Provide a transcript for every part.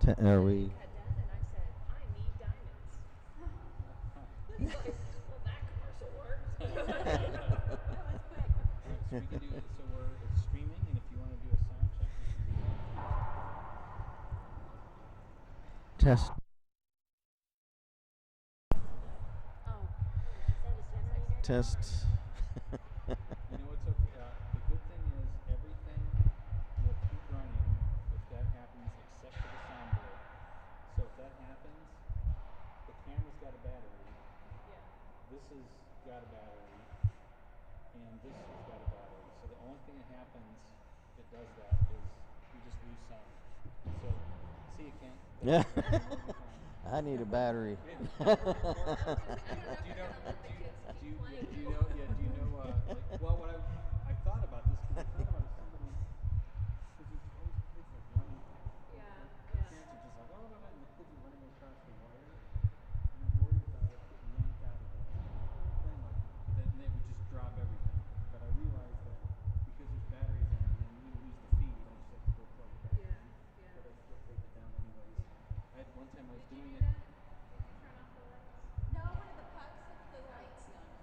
Are we? Had that, and I said, I need diamonds. He's like, well, that commercial worked. So we can do it. So it's streaming, and if you want to do a sound check, you can do that. Test. Oh, is that his generator? Test. You know what's okay? The good thing is everything will keep running if that happens, except for the soundboard. So if that happens, the camera's got a battery. Yeah. This has got a battery, and this has got a battery. So the only thing that happens if it does that is you just lose sound. So see you, Ken. Yeah. I need a battery. Do you know? Like, well, what I thought about this because I thought about somebody because there's always kids like running. Yeah. Parents are just like, oh, and the kids are running across the wire, and I'm worried about it getting yanked out of the thing, like, then it would just drop everything. But I realized that because there's batteries in it, and you lose the feed, I just have to go plug it back in. Yeah. But I still take it down anyways. I had one time I was Did you doing do it. that? Did you turn off the lights? No, one of the pucks with the lights on it.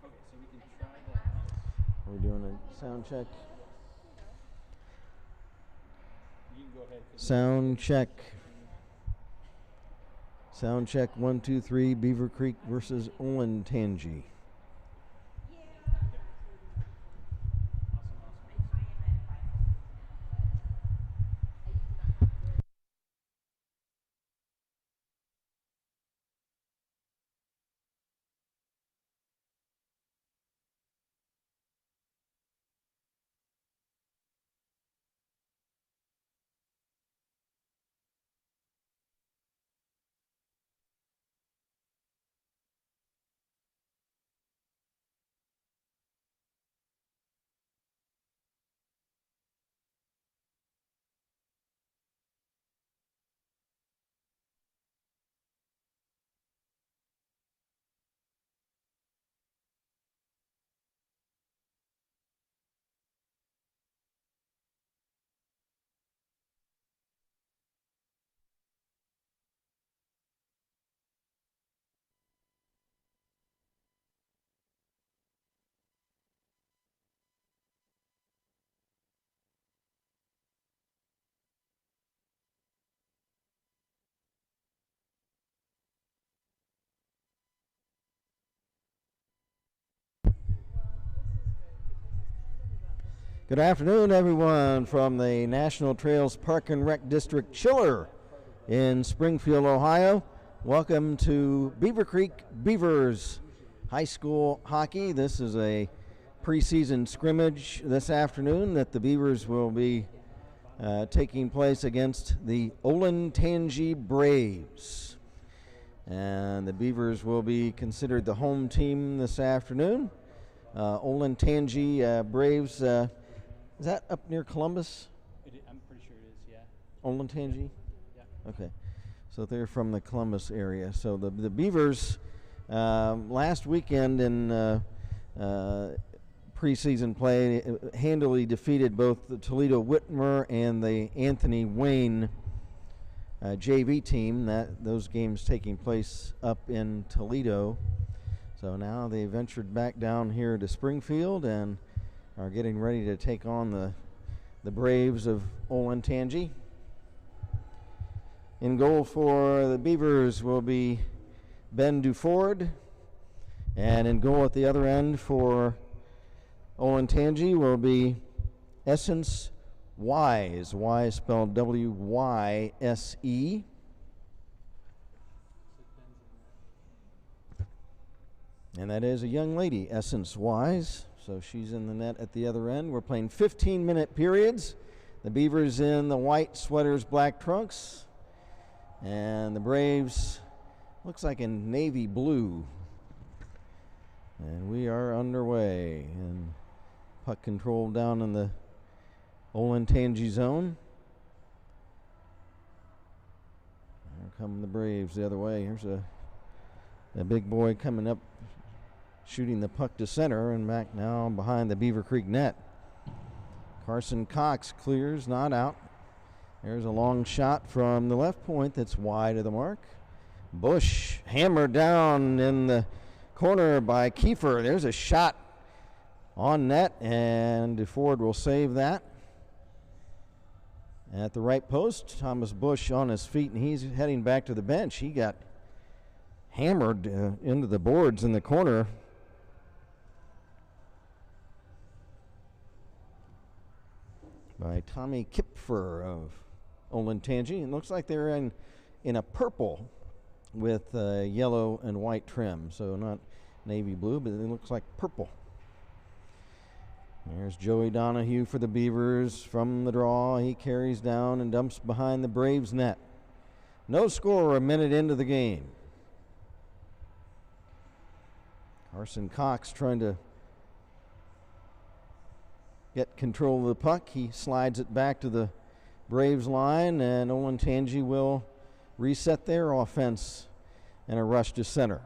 Okay, so we can try that. We're doing a sound check. You can go ahead. Sound check. Sound check 1, 2, 3. Beavercreek versus Olentangy. Good afternoon, everyone, from the National Trails Park and Rec District Chiller in Springfield, Ohio. Welcome to Beavercreek Beavers High School Hockey. This is a preseason scrimmage this afternoon that the Beavers will be taking place against the Olentangy Braves. And the Beavers will be considered the home team this afternoon. Olentangy Braves, is that up near Columbus? I'm pretty sure it is, yeah. Olentangy? Yeah. Okay. So they're from the Columbus area. So the Beavers last weekend in preseason play handily defeated both the Toledo Whitmer and the Anthony Wayne JV team. Those games taking place up in Toledo. So now they ventured back down here to Springfield and are getting ready to take on the Braves of Olentangy. In goal for the Beavers will be Ben Duford, and in goal at the other end for Olentangy will be Essence Wise. Wise spelled W-Y-S-E. And that is a young lady, Essence Wise. So she's in the net at the other end. We're playing 15-minute periods. The Beavers in the white sweaters, black trunks. And the Braves looks like in navy blue. And we are underway. And puck control down in the Olentangy zone. Here come the Braves the other way. Here's a big boy coming up, shooting the puck to center and back now behind the Beavercreek net. Carson Cox clears, not out. There's a long shot from the left point that's wide of the mark. Bush hammered down in the corner by Kiefer. There's a shot on net, and DeFord will save that. At the right post, Thomas Bush on his feet, and he's heading back to the bench. He got hammered into the boards in the corner. By Tommy Kipfer of Olentangy. It looks like they're in a purple with yellow and white trim, so not navy blue, but it looks like purple. There's Joey Donahue for the Beavers from the draw. He carries down and dumps behind the Braves net. No score a minute into the game. Carson Cox trying to get control of the puck. He slides it back to the Braves line, and Olentangy will reset their offense and a rush to center.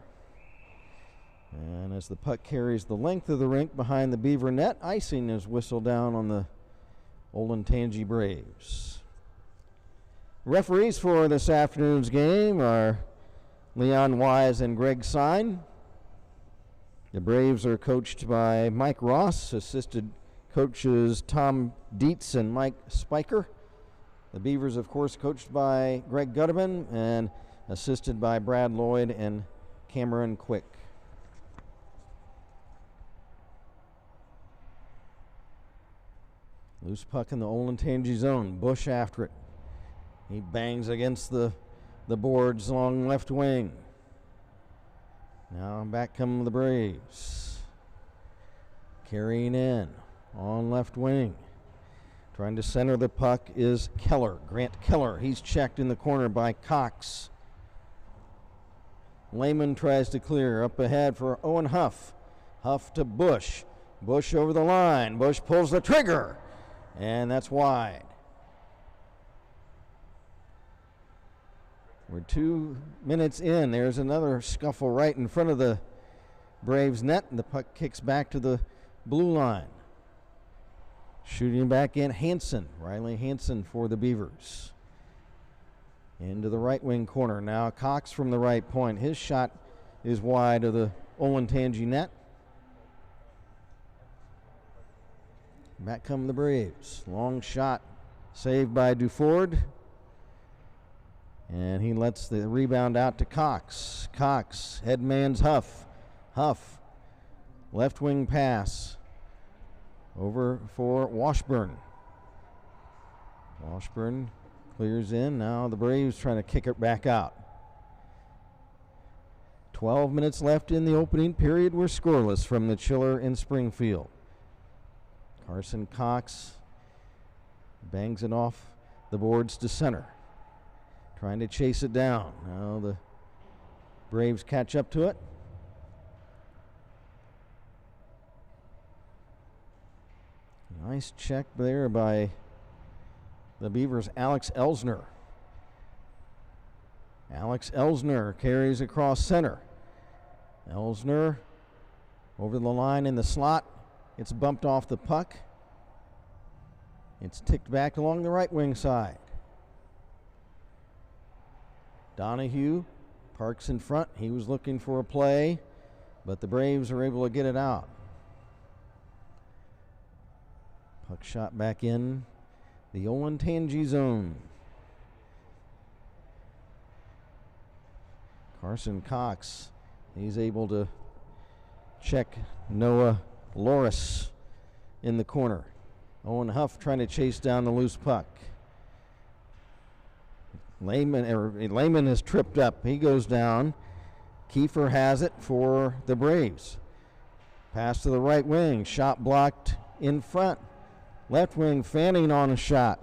And as the puck carries the length of the rink behind the Beaver net, icing is whistled down on the Olentangy Braves. Referees for this afternoon's game are Leon Wise and Greg Sine. The Braves are coached by Mike Ross, assisted coaches Tom Dietz and Mike Spiker. The Beavers, of course, coached by Greg Gutterman and assisted by Brad Lloyd and Cameron Quick. Loose puck in the Olentangy zone. Bush after it. He bangs against the boards along left wing. Now back come the Braves. Carrying in on left wing. Trying to center the puck is Keller, Grant Keller. He's checked in the corner by Cox. Lehman tries to clear up ahead for Owen Huff. Huff to Bush. Bush over the line. Bush pulls the trigger, and that's wide. We're 2 minutes in. There's another scuffle right in front of the Braves net, and the puck kicks back to the blue line. Shooting back in, Hansen, Riley Hansen for the Beavers. Into the right wing corner. Now Cox from the right point. His shot is wide of the Olentangy net. Back come the Braves. Long shot saved by DeFord. And he lets the rebound out to Cox. Cox, headman's Huff. Huff, left wing pass. Over for Washburn. Washburn clears in. Now the Braves trying to kick it back out. 12 minutes left in the opening period. We're scoreless from the Chiller in Springfield. Carson Cox bangs it off the boards to center. Trying to chase it down. Now the Braves catch up to it. Nice check there by the Beavers' Alex Elsner. Alex Elsner carries across center. Elsner over the line in the slot. It's bumped off the puck. It's ticked back along the right wing side. Donahue parks in front. He was looking for a play, but the Braves are able to get it out. Puck shot back in the Olentangy zone. Carson Cox, he's able to check Noah Loris in the corner. Owen Huff trying to chase down the loose puck. Lehman is tripped up. He goes down. Kiefer has it for the Braves. Pass to the right wing. Shot blocked in front. Left wing fanning on a shot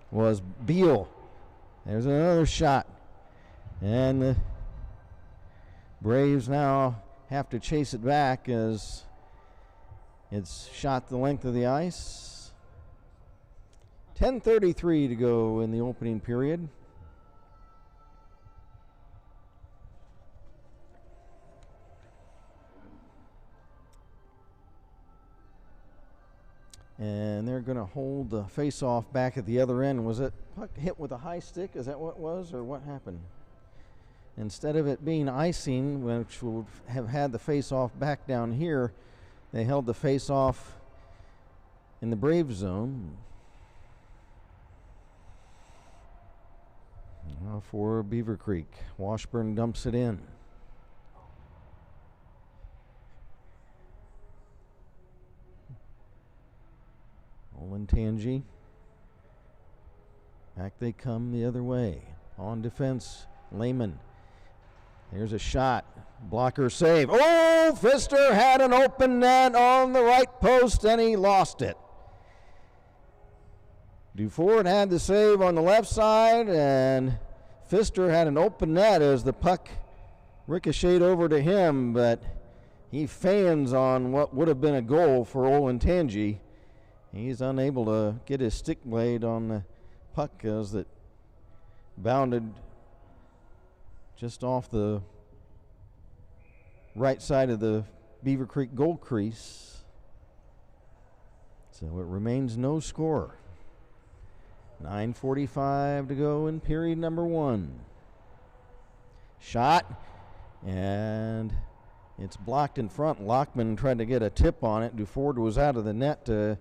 was Beal. There's another shot. And the Braves now have to chase it back as it's shot the length of the ice. 10:33 to go in the opening period. And they're going to hold the face-off back at the other end. Was it puck hit with a high stick? Is that what it was, or what happened? Instead of it being icing, which would have had the face-off back down here, they held the face-off in the Brave zone. Now for Beavercreek. Washburn dumps it in. Olentangy. Back they come the other way. On defense, Lehman. Here's a shot. Blocker save. Oh, Pfister had an open net on the right post and he lost it. Duford had the save on the left side, and Pfister had an open net as the puck ricocheted over to him, but he fans on what would have been a goal for Olentangy. He's unable to get his stick blade on the puck as it bounded just off the right side of the Beavercreek goal crease. So it remains no score. 9:45 to go in period number 1. Shot, and it's blocked in front. Lockman tried to get a tip on it. Duford was out of the net to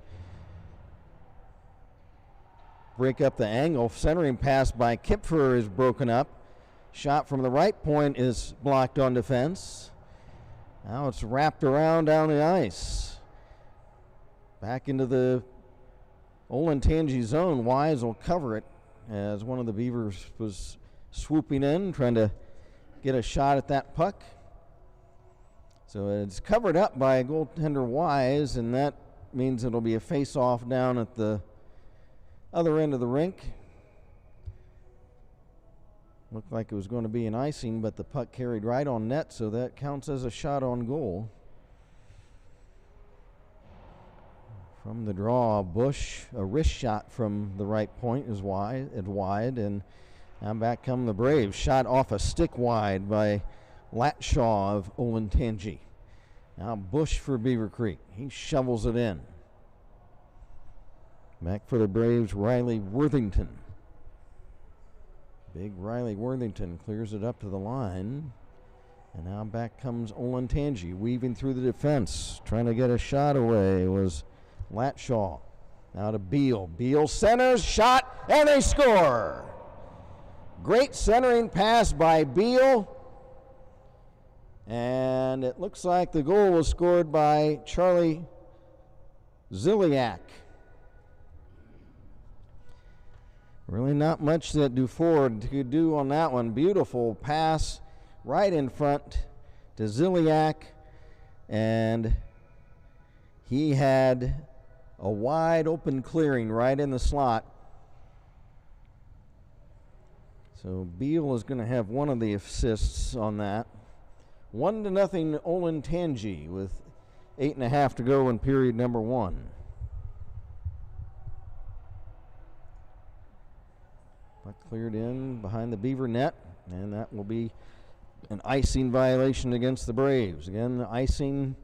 break up the angle. Centering pass by Kipfer is broken up. Shot from the right point is blocked on defense. Now it's wrapped around down the ice. Back into the Olentangy zone. Wise will cover it as one of the Beavers was swooping in, trying to get a shot at that puck. So it's covered up by goaltender Wise, and that means it'll be a face-off down at the other end of the rink. Looked like it was going to be an icing, but the puck carried right on net, so that counts as a shot on goal. From the draw, Bush, a wrist shot from the right point is wide, and now back come the Braves. Shot off a stick wide by Latshaw of Olentangy. Now Bush for Beavercreek. He shovels it in. Back for the Braves, Riley Worthington. Big Riley Worthington clears it up to the line. And now back comes Olentangy, weaving through the defense. Trying to get a shot away was Latshaw. Now to Beal. Beal centers, shot, and they score. Great centering pass by Beal. And it looks like the goal was scored by Charlie Ziliak. Really not much that Duford could do on that one. Beautiful pass right in front to Ziliak, and he had a wide open clearing right in the slot. So Beal is going to have one of the assists on that. 1-0 Olentangy with 8.5 to go in period number 1. Puck cleared in behind the Beaver net, and that will be an icing violation against the Braves. Again, the icing,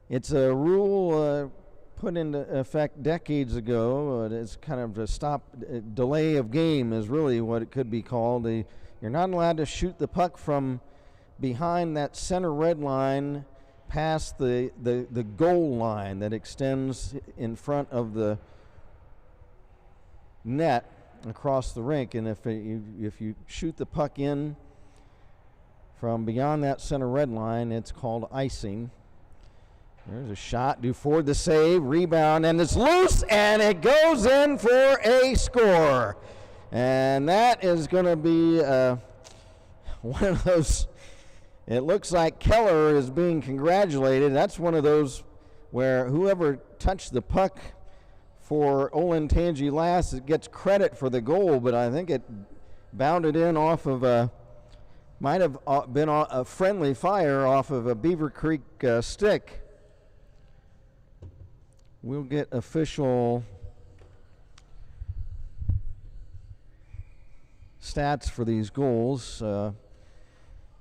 it's a rule put into effect decades ago. It's kind of a delay of game is really what it could be called. You're not allowed to shoot the puck from behind that center red line past the goal line that extends in front of the net across the rink, and if you shoot the puck in from beyond that center red line, it's called icing. There's a shot. Duford the save, rebound, and it's loose, and it goes in for a score. And that is going to be one of those. It looks like Keller is being congratulated. That's one of those where whoever touched the puck for Olentangy last, it gets credit for the goal, but I think it bounded in off of might have been a friendly fire off of a Beavercreek stick. We'll get official stats for these goals.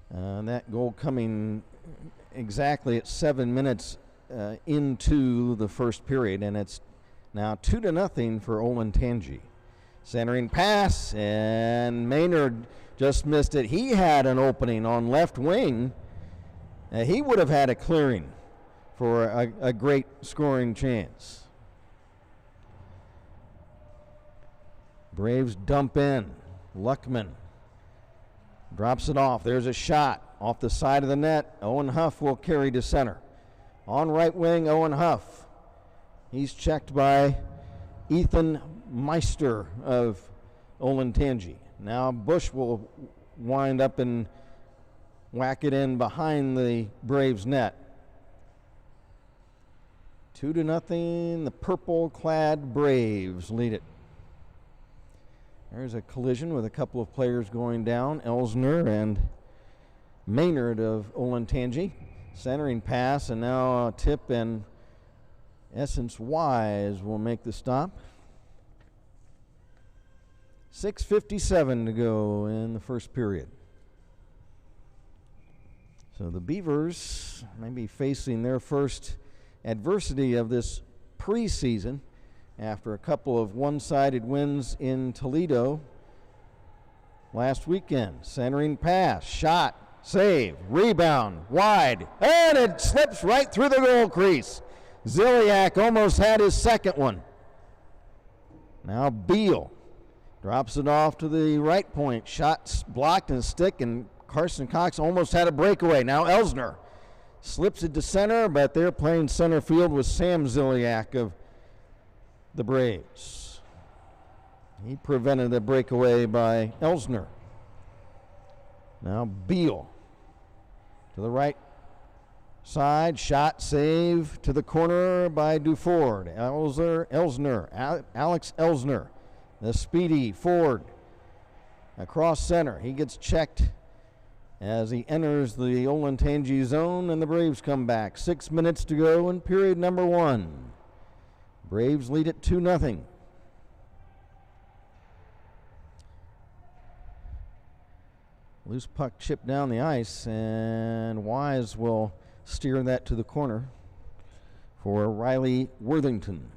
That goal coming exactly at 7 minutes into the first period, and it's now 2-0 for Olentangy. Centering pass, and Maynard just missed it. He had an opening on left wing. He would have had a clearing for a great scoring chance. Braves dump in. Luckman drops it off. There's a shot off the side of the net. Owen Huff will carry to center. On right wing, Owen Huff. He's checked by Ethan Meister of Olentangy. Now Bush will wind up and whack it in behind the Braves net. 2-0, the purple-clad Braves lead it. There's a collision with a couple of players going down, Elsner and Maynard of Olentangy. Centering pass, and now a tip, and Essence Wise will make the stop. 6:57 to go in the first period. So the Beavers may be facing their first adversity of this preseason after a couple of one-sided wins in Toledo last weekend. Centering pass, shot, save, rebound, wide, and it slips right through the goal crease. Ziliak almost had his second one. Now Beal drops it off to the right point. Shot blocked and stick, and Carson Cox almost had a breakaway. Now Elsner slips it to center, but they're playing center field with Sam Ziliak of the Braves. He prevented the breakaway by Elsner. Now Beal to the right side, shot, save to the corner by Duford. Alex Elsner, the speedy Ford across center. He gets checked as he enters the Olentangy zone, and the Braves come back. 6 minutes to go in period number 1. Braves lead it 2-0. Loose puck chipped down the ice, and Wise will steer that to the corner for Riley Worthington.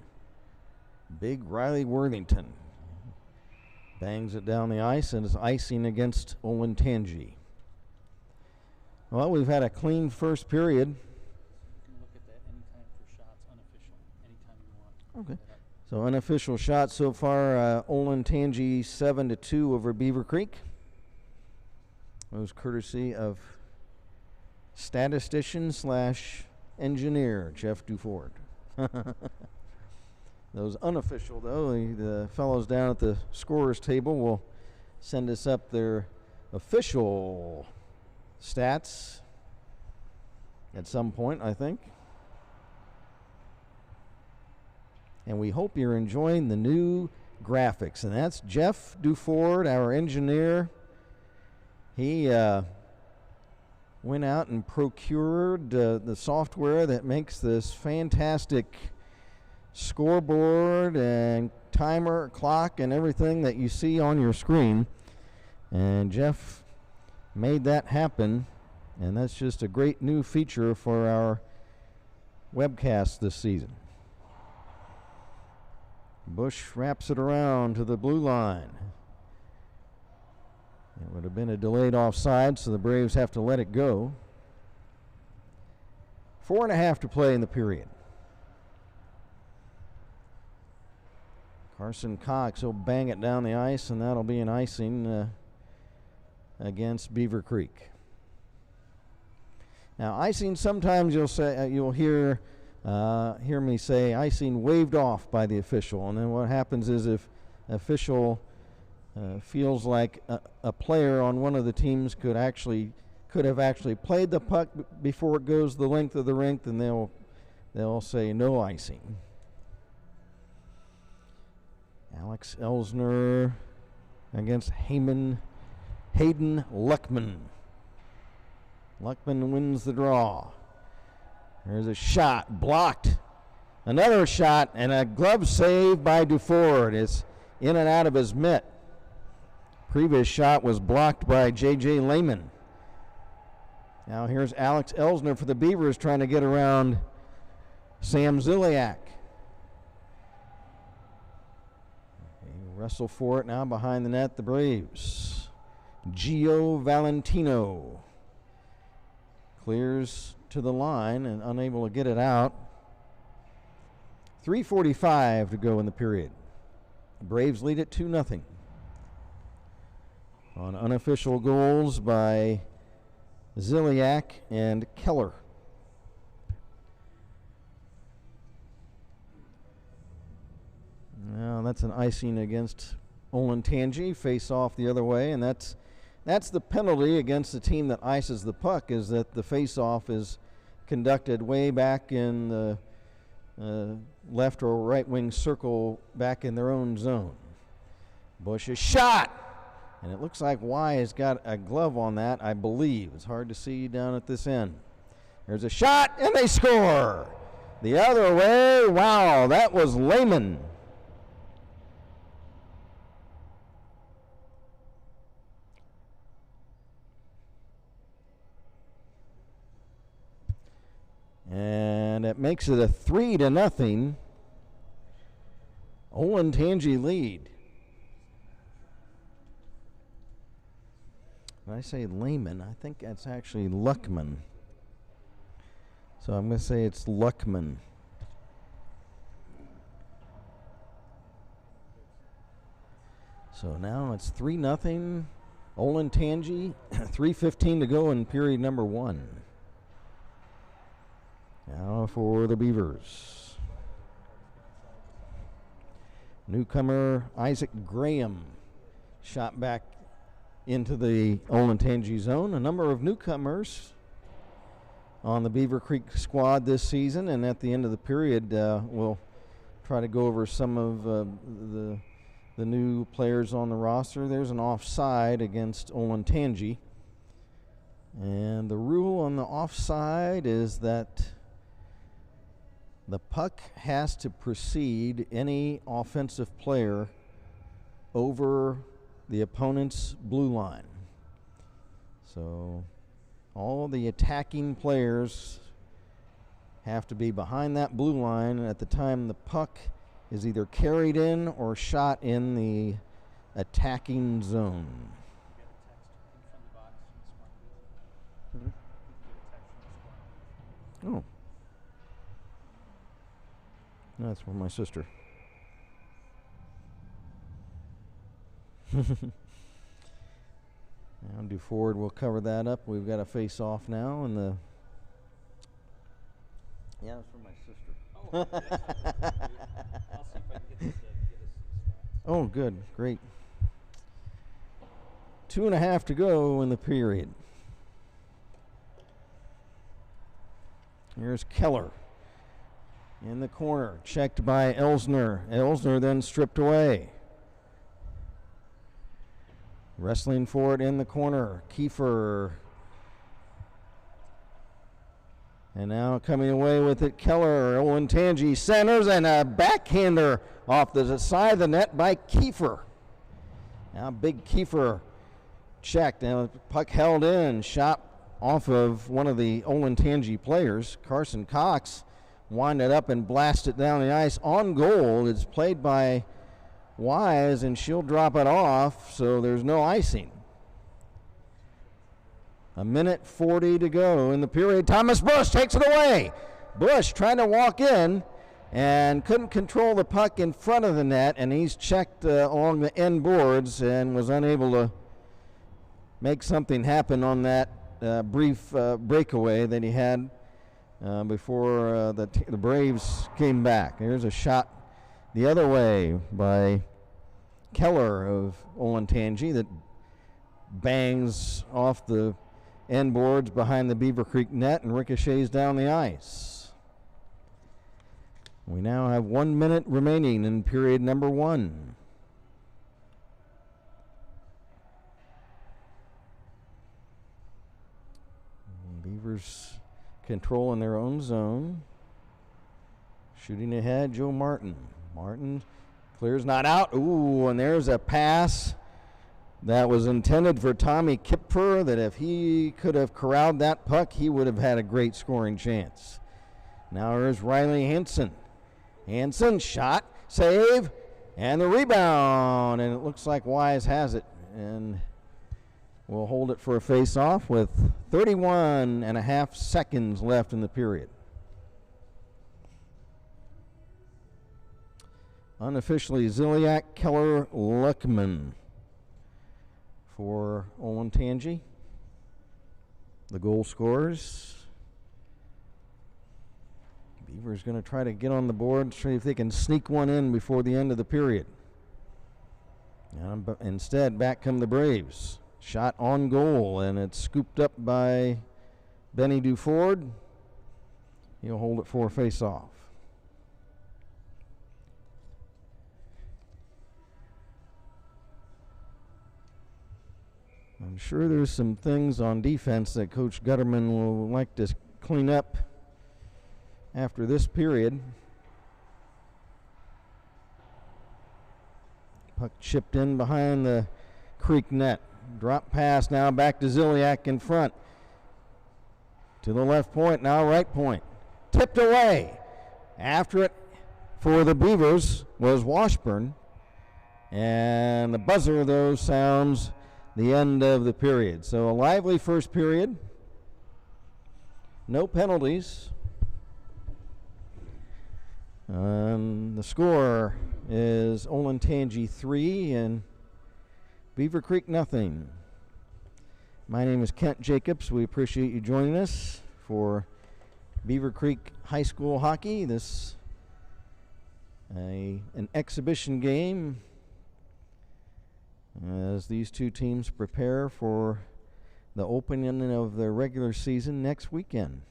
Big Riley Worthington bangs it down the ice and is icing against Olentangy. Well, we've had a clean first period. You can look at that anytime for shots, unofficial, anytime you want. Okay. So unofficial shot so far, Olentangy 7-2 over Beavercreek. Those courtesy of statistician / engineer Jeff Duford. Those unofficial, though, the fellows down at the scorers table will send us up their official stats at some point, I think. And we hope you're enjoying the new graphics. And that's Jeff Duford, our engineer. He went out and procured the software that makes this fantastic scoreboard and timer, clock, and everything that you see on your screen. And Jeff made that happen, and that's just a great new feature for our webcast this season. Bush wraps it around to the blue line. It would have been a delayed offside, so the Braves have to let it go. 4.5 to play in the period. Carson Cox will bang it down the ice, and that'll be an icing against Beavercreek. Now, icing, sometimes you'll hear me say icing waved off by the official, and then what happens is if official feels like a player on one of the teams could have actually played the puck before it goes the length of the rink, then they'll say no icing. Alex Elsner against Hayden Luckman. Luckman wins the draw. There's a shot, blocked. Another shot, and a glove save by Duford. It's in and out of his mitt. Previous shot was blocked by J.J. Lehman. Now here's Alex Elsner for the Beavers trying to get around Sam Ziliak. They wrestle for it now behind the net, the Braves. Gio Valentino clears to the line and unable to get it out. 3:45 to go in the period. The Braves lead it 2-0 on unofficial goals by Ziliak and Keller. Now that's an icing against Olentangy. Face off the other way, and that's the penalty against the team that ices the puck, is that the face off is conducted way back in the left or right wing circle back in their own zone. Bush's shot, and it looks like Y has got a glove on that, I believe. It's hard to see down at this end. There's a shot, and they score. The other way, wow, that was Lehman. And it makes it a 3-0 Olentangy lead. When I say Lehman, I think that's actually Luckman. So I'm going to say it's Luckman. So now it's 3-0 Olentangy. 3:15 to go in period number 1. Now for the Beavers. Newcomer Isaac Graham shot back into the Olentangy zone. A number of newcomers on the Beavercreek squad this season, and at the end of the period we'll try to go over some of the new players on the roster. There's an offside against Olentangy, and the rule on the offside is that the puck has to precede any offensive player over the opponent's blue line. So all the attacking players have to be behind that blue line at the time the puck is either carried in or shot in the attacking zone. Oh. That's for my sister. Now do forward, we'll cover that up. We've got a face off now, and the that's for my sister. Oh, okay, that's fine. I'll see if I can get this to get us some stats. Oh, good, great. 2.5 to go in the period. Here's Keller in the corner, checked by Elsner. Elsner then stripped away. Wrestling for it in the corner, Kiefer. And now coming away with it, Keller. Olentangy centers, and a backhander off the side of the net by Kiefer. Now big Kiefer checked, and the puck held in, shot off of one of the Olentangy players. Carson Cox wind it up and blast it down the ice on goal. It's played by Wise, and she'll drop it off, so there's no icing. 1:40 to go in the period. Thomas Bush takes it away. Bush trying to walk in and couldn't control the puck in front of the net, and he's checked along the end boards and was unable to make something happen on that brief breakaway that he had before the Braves came back. Here's a shot the other way by Keller of Olentangy that bangs off the end boards behind the Beavercreek net and ricochets down the ice. We now have 1 minute remaining in period number 1. Beavers controlling their own zone. Shooting ahead, Joe Martin. Martin clears, not out. Ooh, and there's a pass that was intended for Tommy Kipfer, that if he could have corralled that puck, he would have had a great scoring chance. Now here's Riley Hansen. Hansen, shot, save, and the rebound. And it looks like Wise has it. And we'll hold it for a face-off with 31 and a half seconds left in the period. Unofficially, Ziliak, Keller, Luckman for Olentangy. The goal scorers. Beaver's going to try to get on the board, see if they can sneak one in before the end of the period. But instead, back come the Braves. Shot on goal, and it's scooped up by Benny Duford. He'll hold it for a face-off. I'm sure there's some things on defense that Coach Gutterman will like to clean up after this period. Puck chipped in behind the Creek net. Drop pass now back to Ziliak in front. To the left point, now right point. Tipped away. After it for the Beavers was Washburn. And the buzzer, though, sounds the end of the period. So a lively first period. No penalties. The score is Olentangy 3 and Beavercreek nothing. My name is Kent Jacobs. We appreciate you joining us for Beavercreek High School hockey. This an exhibition game as these two teams prepare for the opening of the regular season next weekend.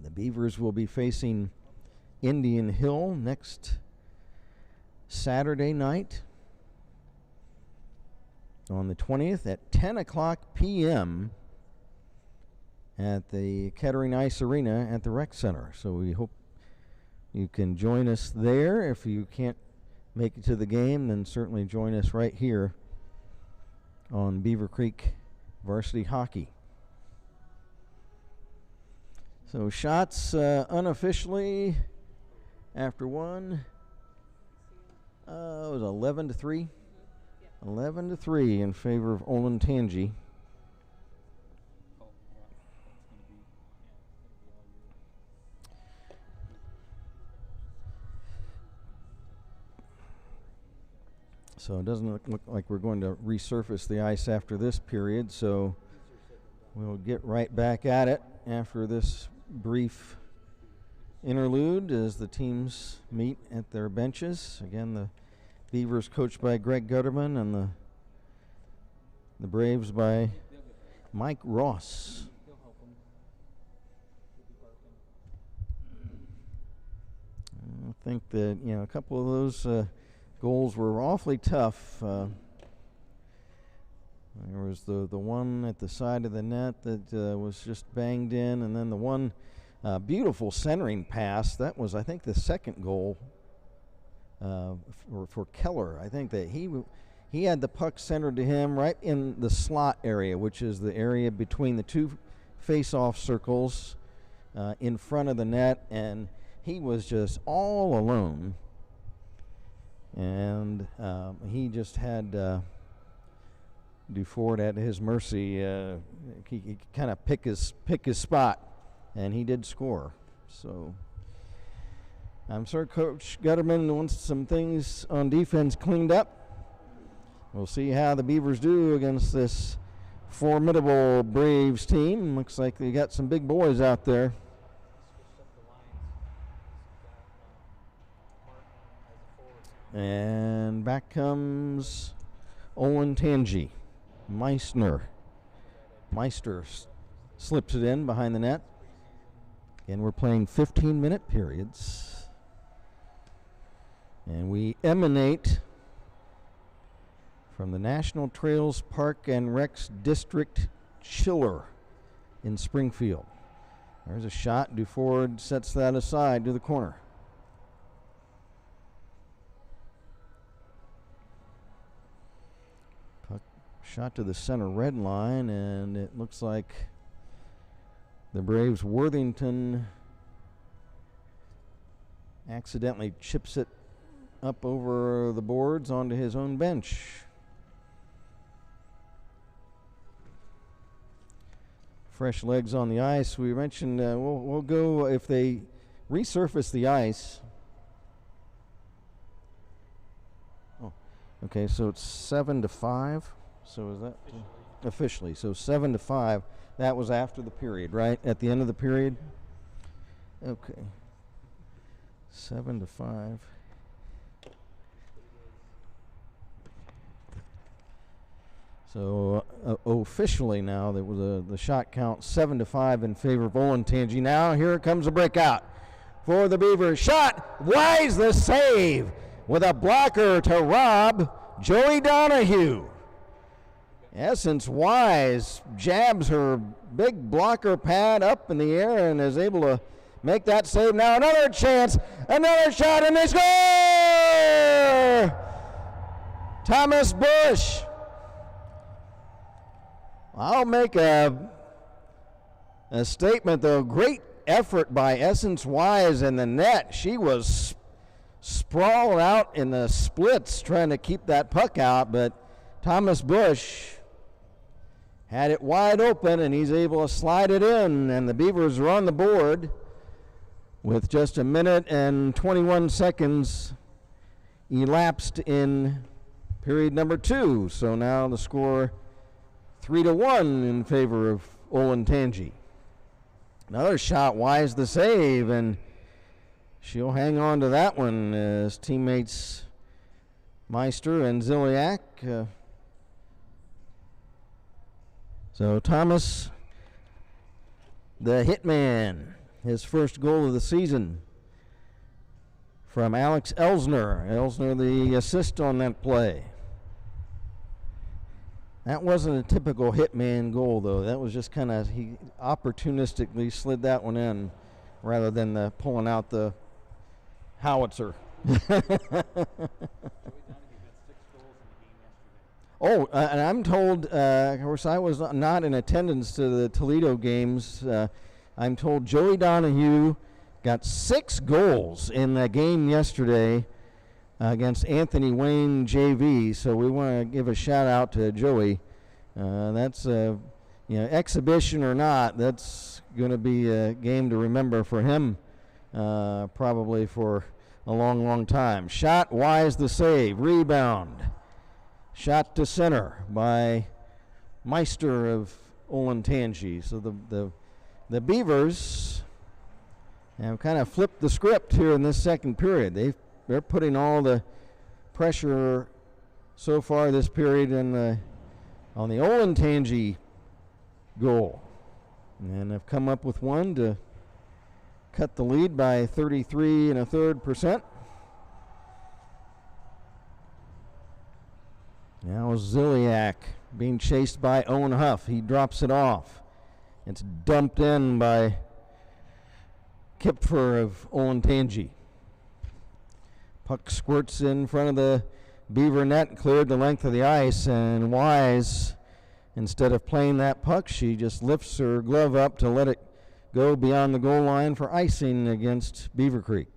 The Beavers will be facing Indian Hill next Saturday night on the 20th at 10 o'clock p.m. at the Kettering Ice Arena at the Rec Center. So we hope you can join us there. If you can't make it to the game, then certainly join us right here on Beavercreek Varsity Hockey. So shots unofficially after one. It was 11-3. 11-3 in favor of Olentangy. So it doesn't look like we're going to resurface the ice after this period, so we'll get right back at it after this brief interlude as the teams meet at their benches. Again, the Beavers coached by Greg Gutterman and the Braves by Mike Ross. I think that, a couple of those goals were awfully tough. There was the one at the side of the net that was just banged in, and then the one beautiful centering pass. That was, I think, the second goal for Keller. I think that he had the puck centered to him right in the slot area, which is the area between the two face-off circles in front of the net, and he was just all alone. And he just had Duford at his mercy. He kind of pick his spot, and he did score. So I'm sure Coach Gutterman wants some things on defense cleaned up. We'll see how the Beavers do against this formidable Braves team. Looks like they got some big boys out there. And back comes Olentangy. Meister slips it in behind the net. And we're playing 15-minute periods. And we emanate from the National Trails Park and Recs District Chiller in Springfield. There's a shot. Duford sets that aside to the corner. Shot to the center red line, and it looks like the Braves' Worthington accidentally chips it up over the boards onto his own bench. Fresh legs on the ice. We mentioned we'll go if they resurface the ice. Oh, okay. So it's 7-5. So is that officially? So 7-5. That was after the period, right? At the end of the period. Okay. 7-5. So officially now, there was the shot count 7-5 in favor of Olentangy. Now here comes a breakout for the Beavers. Shot, Wise the save with a blocker to rob Joey Donahue. Essence Wise jabs her big blocker pad up in the air and is able to make that save. Now another chance, another shot, and they score! Thomas Bush. I'll make a statement, though. Great effort by Essence Wise in the net. She was sprawled out in the splits trying to keep that puck out, but Thomas Bush had it wide open, and he's able to slide it in, and the Beavers are on the board with just a minute and 21 seconds elapsed in period number 2. So now the score 3-1 in favor of Olentangy. Another shot, Wise the save, and she'll hang on to that one as teammates Meister and Ziliak. So Thomas, the hitman, his first goal of the season from Alex Elsner. Elsner the assist on that play. That wasn't a typical hitman goal, though. That was just kind of, he opportunistically slid that one in rather than pulling out the howitzer. Oh, and I'm told, of course, I was not in attendance to the Toledo games. I'm told Joey Donahue got 6 goals in the game yesterday against Anthony Wayne JV. So we want to give a shout out to Joey. That's exhibition or not, that's going to be a game to remember for him, probably for a long, long time. Shot, Wise the save, rebound. Shot to center by Meister of Olentangy. So the Beavers have kind of flipped the script here in this second period. They're putting all the pressure so far this period on the Olentangy goal, and have come up with one to cut the lead by 33 1/3%. Now Ziliak being chased by Owen Huff. He drops it off. It's dumped in by Kipfer of Olentangy. Puck squirts in front of the Beaver net, cleared the length of the ice, and Wise, instead of playing that puck, she just lifts her glove up to let it go beyond the goal line for icing against Beavercreek.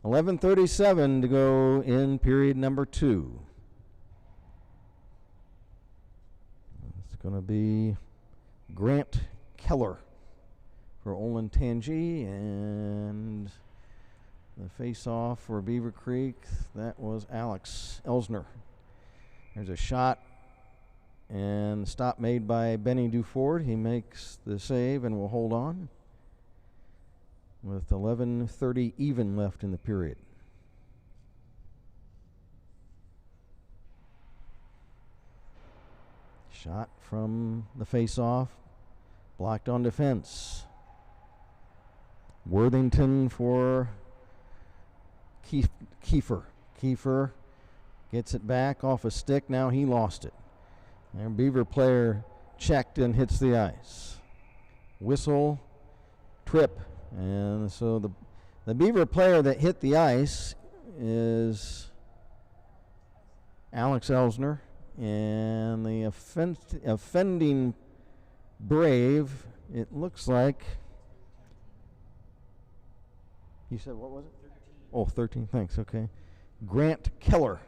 11:37 to go in period number 2. It's going to be Grant Keller for Olentangy, and the face-off for Beavercreek, that was Alex Elsner. There's a shot, and the stop made by Benny Duford. He makes the save and will hold on with 11:30 even left in the period. Shot from the face-off, blocked on defense. Worthington for Kiefer. Kiefer gets it back off a stick. Now he lost it. And Beaver player checked and hits the ice. Whistle, trip. And so the Beaver player that hit the ice is Alex Elsner. And the offending Brave, it looks like. You said what was it? 13. Oh, 13, thanks, okay. Grant Keller.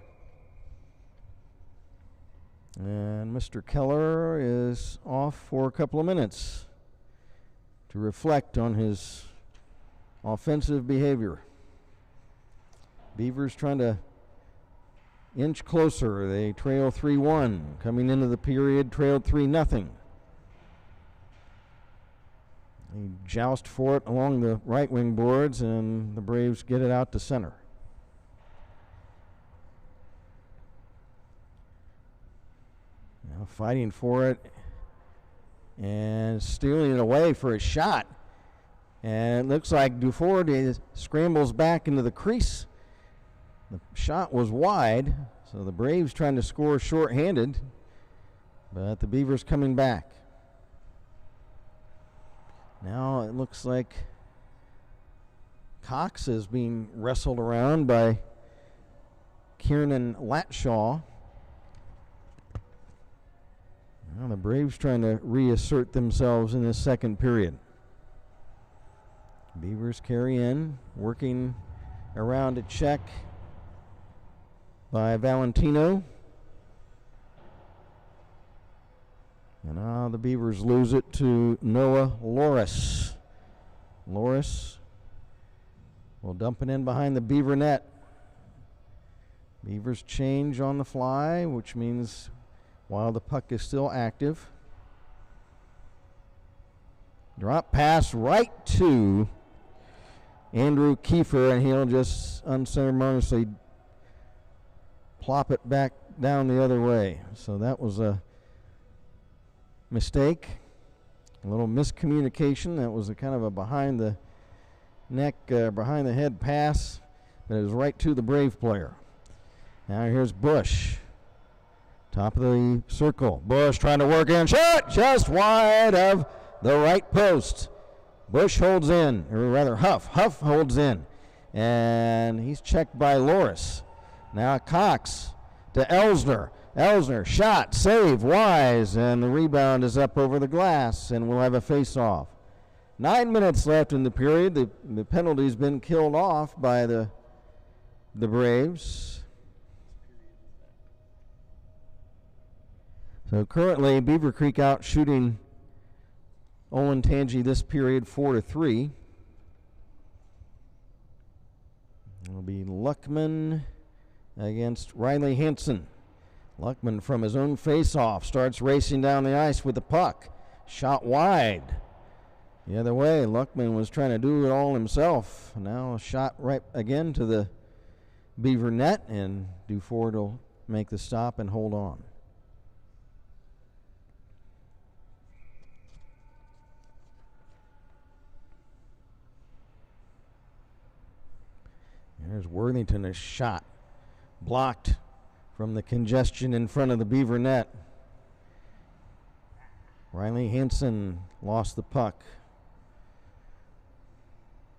And Mr. Keller is off for a couple of minutes to reflect on his offensive behavior. Beavers trying to inch closer. They trail 3-1. Coming into the period, trailed 3-0. They joust for it along the right wing boards, and the Braves get it out to center. Now fighting for it and stealing it away for a shot. And it looks like Duford scrambles back into the crease. The shot was wide, so the Braves trying to score shorthanded, but the Beavers coming back. Now it looks like Cox is being wrestled around by Kiernan Latshaw. Now the Braves trying to reassert themselves in this second period. Beavers carry in, working around a check by Valentino. And now the Beavers lose it to Noah Loris. Loris will dump it in behind the Beaver net. Beavers change on the fly, which means while the puck is still active. Drop pass right to Andrew Kiefer, and he'll just unceremoniously plop it back down the other way. So that was a mistake, a little miscommunication. That was a kind of a behind the neck, behind the head pass, but it was right to the Brave player. Now here's Bush, top of the circle. Bush trying to work in, shot just wide of the right post. Bush holds in, or rather Huff holds in, and he's checked by Loris. Now Cox to Elsner. Elsner, shot, save, Wise, and the rebound is up over the glass, and we'll have a face-off. 9 minutes left in the period. The penalty's been killed off by the Braves. So currently, Beavercreek out shooting Olentangy this period 4-3. It'll be Luckman against Riley Hansen. Luckman from his own face-off starts racing down the ice with the puck. Shot wide. The other way, Luckman was trying to do it all himself. Now a shot right again to the Beaver net, and Duford will make the stop and hold on. There's Worthington, a shot blocked from the congestion in front of the Beaver net. Riley Hansen lost the puck.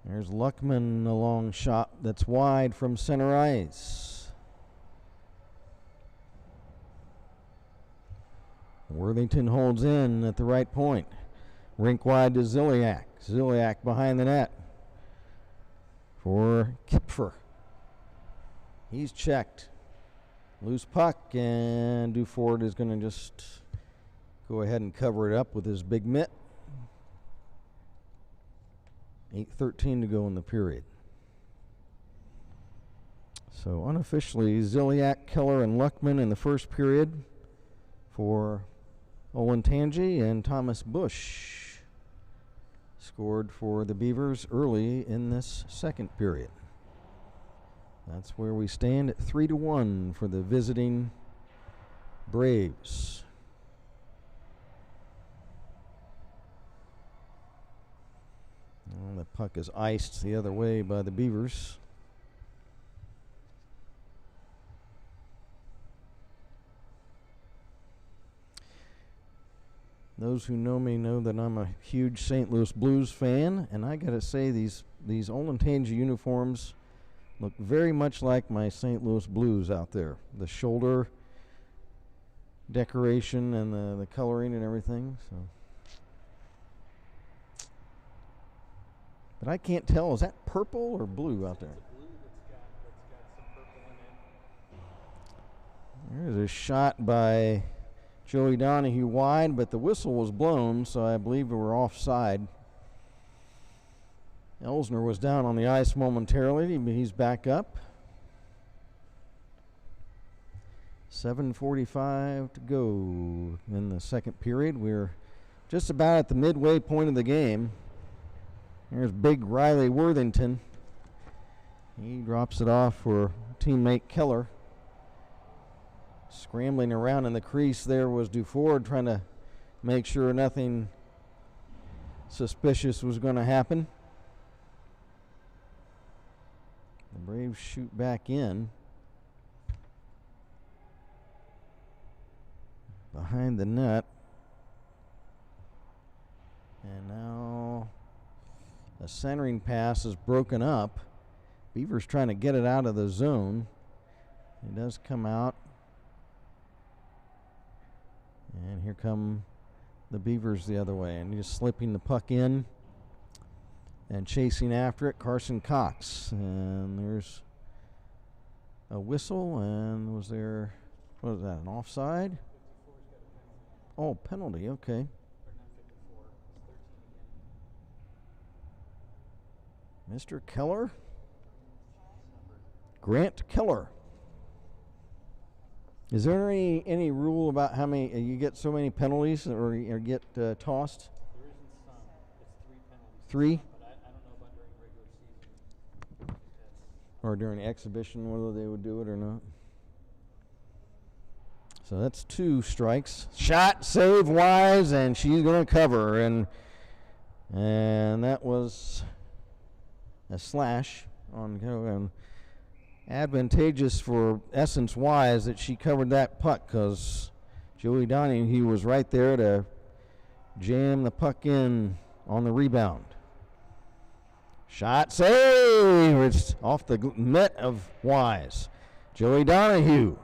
There's Luckman, a long shot that's wide from center ice. Worthington holds in at the right point. Rink wide to Ziliak. Ziliak behind the net for Kipfer. He's checked. Loose puck, and Duford is going to just go ahead and cover it up with his big mitt. 8:13 to go in the period. So unofficially, Ziliak, Keller, and Luckman in the first period for Olentangy, and Thomas Bush scored for the Beavers early in this second period. That's where we stand at 3-1 for the visiting Braves. Well, the puck is iced the other way by the Beavers. Those who know me know that I'm a huge St. Louis Blues fan, and I gotta say these Olentangy uniforms look very much like my St. Louis Blues out there. The shoulder decoration and the coloring and everything. So, but I can't tell. Is that purple or blue out there? It's a blue that's got some purple in it. There's a shot by Joey Donahue wide, but the whistle was blown, so I believe we were offside. Elsner was down on the ice momentarily, but he's back up. 7:45 to go in the second period. We're just about at the midway point of the game. There's big Riley Worthington. He drops it off for teammate Keller. Scrambling around in the crease there was Duford, trying to make sure nothing suspicious was going to happen. The Braves shoot back in. Behind the net. And now a centering pass is broken up. Beavers trying to get it out of the zone. It does come out. And here come the Beavers the other way. And just slipping the puck in and chasing after it, Carson Cox. And there's a whistle. And was there, what was that, an offside? Oh, penalty, okay. Or not 54, it's 13 again. Mr. Keller? Grant Keller. Is there any rule about how many, you get so many penalties or get tossed? There isn't some. It's 3 penalties. 3? But I don't know about during regular season. That's Or during exhibition, whether they would do it or not. So that's 2 strikes. Shot, save, Wise, and she's going to cover. And that was a slash on advantageous for Essence Wise that she covered that puck because Joey Donahue was right there to jam the puck in on the rebound. Shot, save! It's off the net of Wise. Joey Donahue.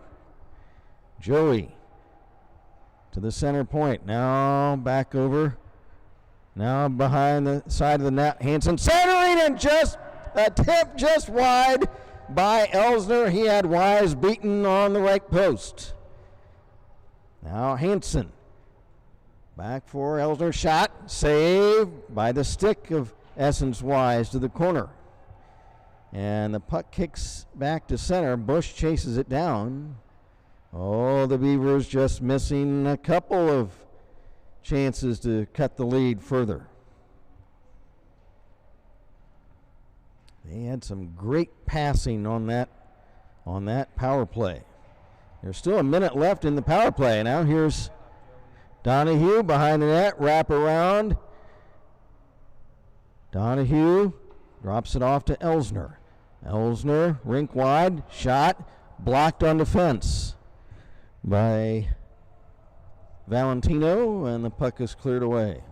Joey to the center point. Now back over. Now behind the side of the net. Hansen centering and just a tip just wide by Elsner. He had Wise beaten on the right post. Now Hansen. Back for Elsner. Shot. Save by the stick of Essence Wise to the corner. And the puck kicks back to center. Bush chases it down. Oh, the Beavers just missing a couple of chances to cut the lead further. They had some great passing on that power play. There's still a minute left in the power play. Now here's Donahue behind the net, wrap around. Donahue drops it off to Elsner. Elsner, rink wide, shot, blocked on defense by Valentino, and the puck is cleared away.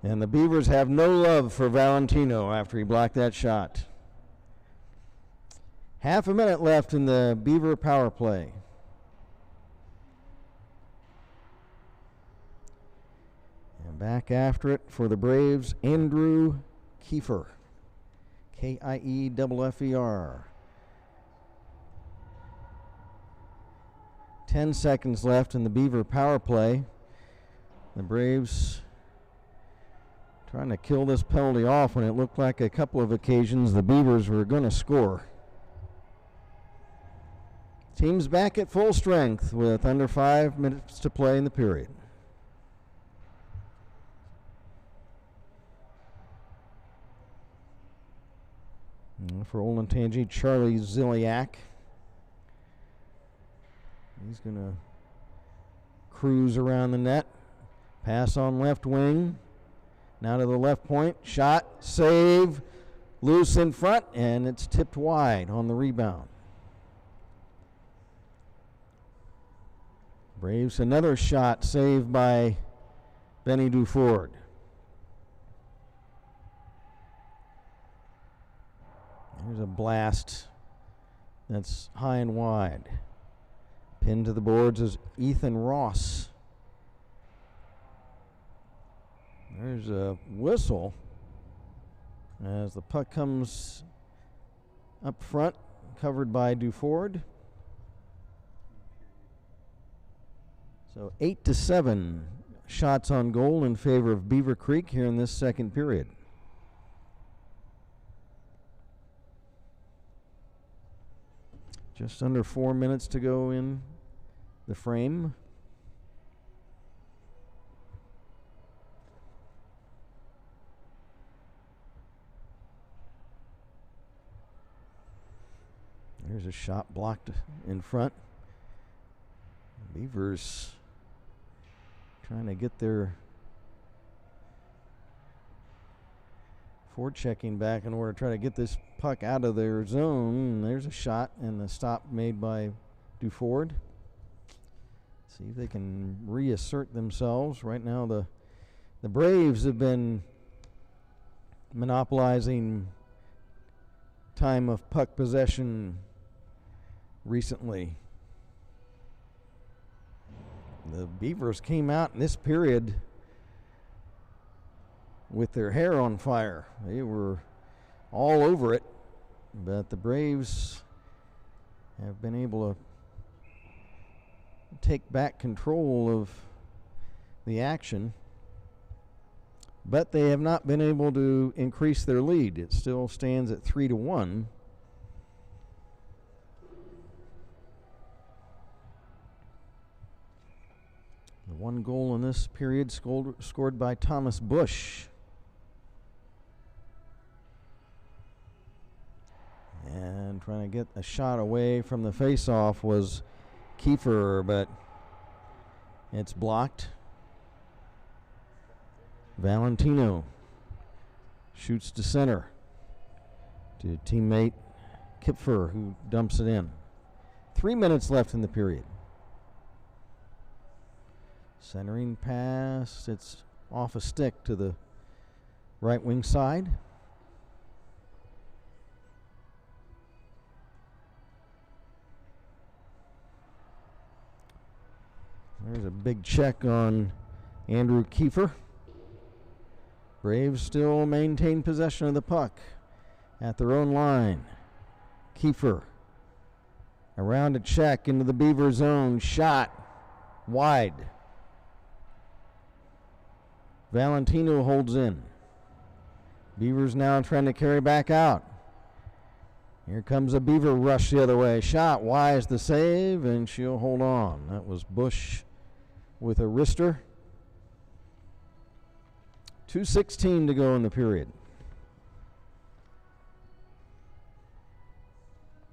And the Beavers have no love for Valentino after he blocked that shot. Half a minute left in the Beaver power play. And back after it for the Braves, Andrew Kiefer. Kieffer. 10 seconds left in the Beaver power play. The Braves trying to kill this penalty off when it looked like a couple of occasions the Beavers were going to score. Team's back at full strength with under 5 minutes to play in the period. And for Olentangy, Charlie Ziliak. He's going to cruise around the net. Pass on left wing. Now to the left point. Shot, save, loose in front, and it's tipped wide on the rebound. Braves, another shot saved by Benny Duford. Here's a blast that's high and wide. Pinned to the boards is Ethan Ross. There's a whistle as the puck comes up front, covered by Duford. So 8-7 shots on goal in favor of Beavercreek here in this second period. Just under 4 minutes to go in the frame. There's a shot blocked in front. Beavers trying to get their forechecking back in order to try to get this puck out of their zone. There's a shot and a stop made by Duford. See if they can reassert themselves. Right now the Braves have been monopolizing time of puck possession recently. The Beavers came out in this period with their hair on fire. They were all over it, but the Braves have been able to take back control of the action, but they have not been able to increase their lead. It still stands at 3-1. The one goal in this period scored by Thomas Bush. And trying to get a shot away from the face-off was Kiefer, but it's blocked. Valentino shoots to center to teammate Kipfer, who dumps it in. 3 minutes left in the period. Centering pass, it's off a stick to the right wing side. There's a big check on Andrew Kiefer. Braves still maintain possession of the puck at their own line. Kiefer around a check into the Beaver zone. Shot wide. Valentino holds in. Beavers now trying to carry back out. Here comes a Beaver rush the other way. Shot wise the save, and she'll hold on. That was Bush with a wrister. 2:16 to go in the period.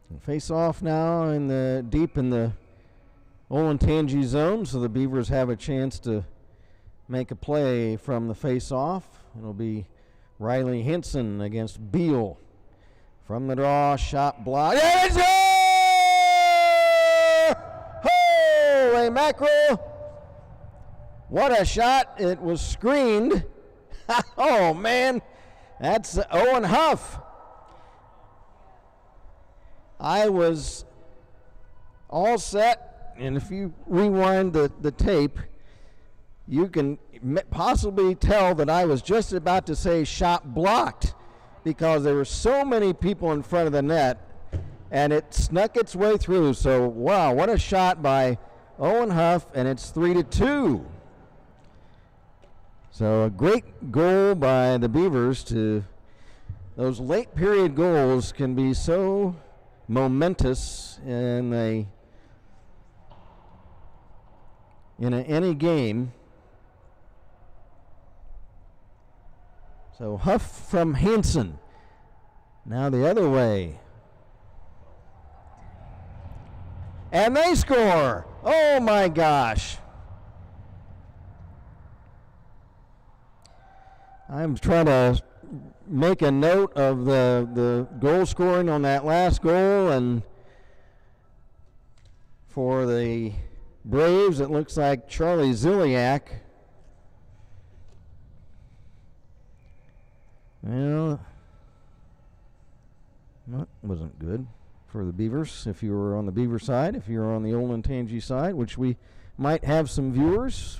And face off now deep in the Olentangy zone, so the Beavers have a chance to make a play from the face-off. It'll be Riley Henson against Beal. From the draw, shot blocked. It's holy mackerel! What a shot. It was screened. Oh, man. That's Owen Huff. I was all set, and if you rewind the tape, you can possibly tell that I was just about to say shot blocked because there were so many people in front of the net and it snuck its way through. So, wow, what a shot by Owen Huff, and it's 3-2. So a great goal by the Beavers. Those late period goals can be so momentous in any game. So Huff from Hanson. Now the other way. And they score. Oh my gosh. I'm trying to make a note of the goal scoring on that last goal, and for the Braves it looks like Charlie Ziliak. Well, that wasn't good for the Beavers. If you were on the Beaver side, if you were on the Olentangy side, which we might have some viewers,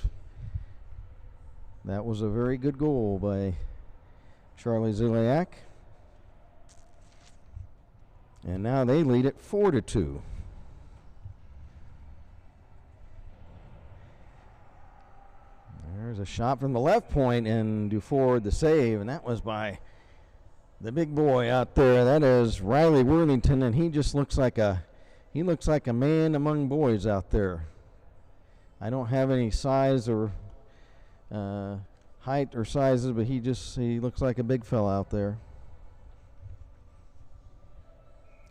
that was a very good goal by Charlie Ziliak. And now they lead it 4-2. There's a shot from the left point, and Dufour the save, and that was by the big boy out there. That is Riley Worthington, and he just looks like a man among boys out there. I don't have any size or height or sizes, but he looks like a big fella out there.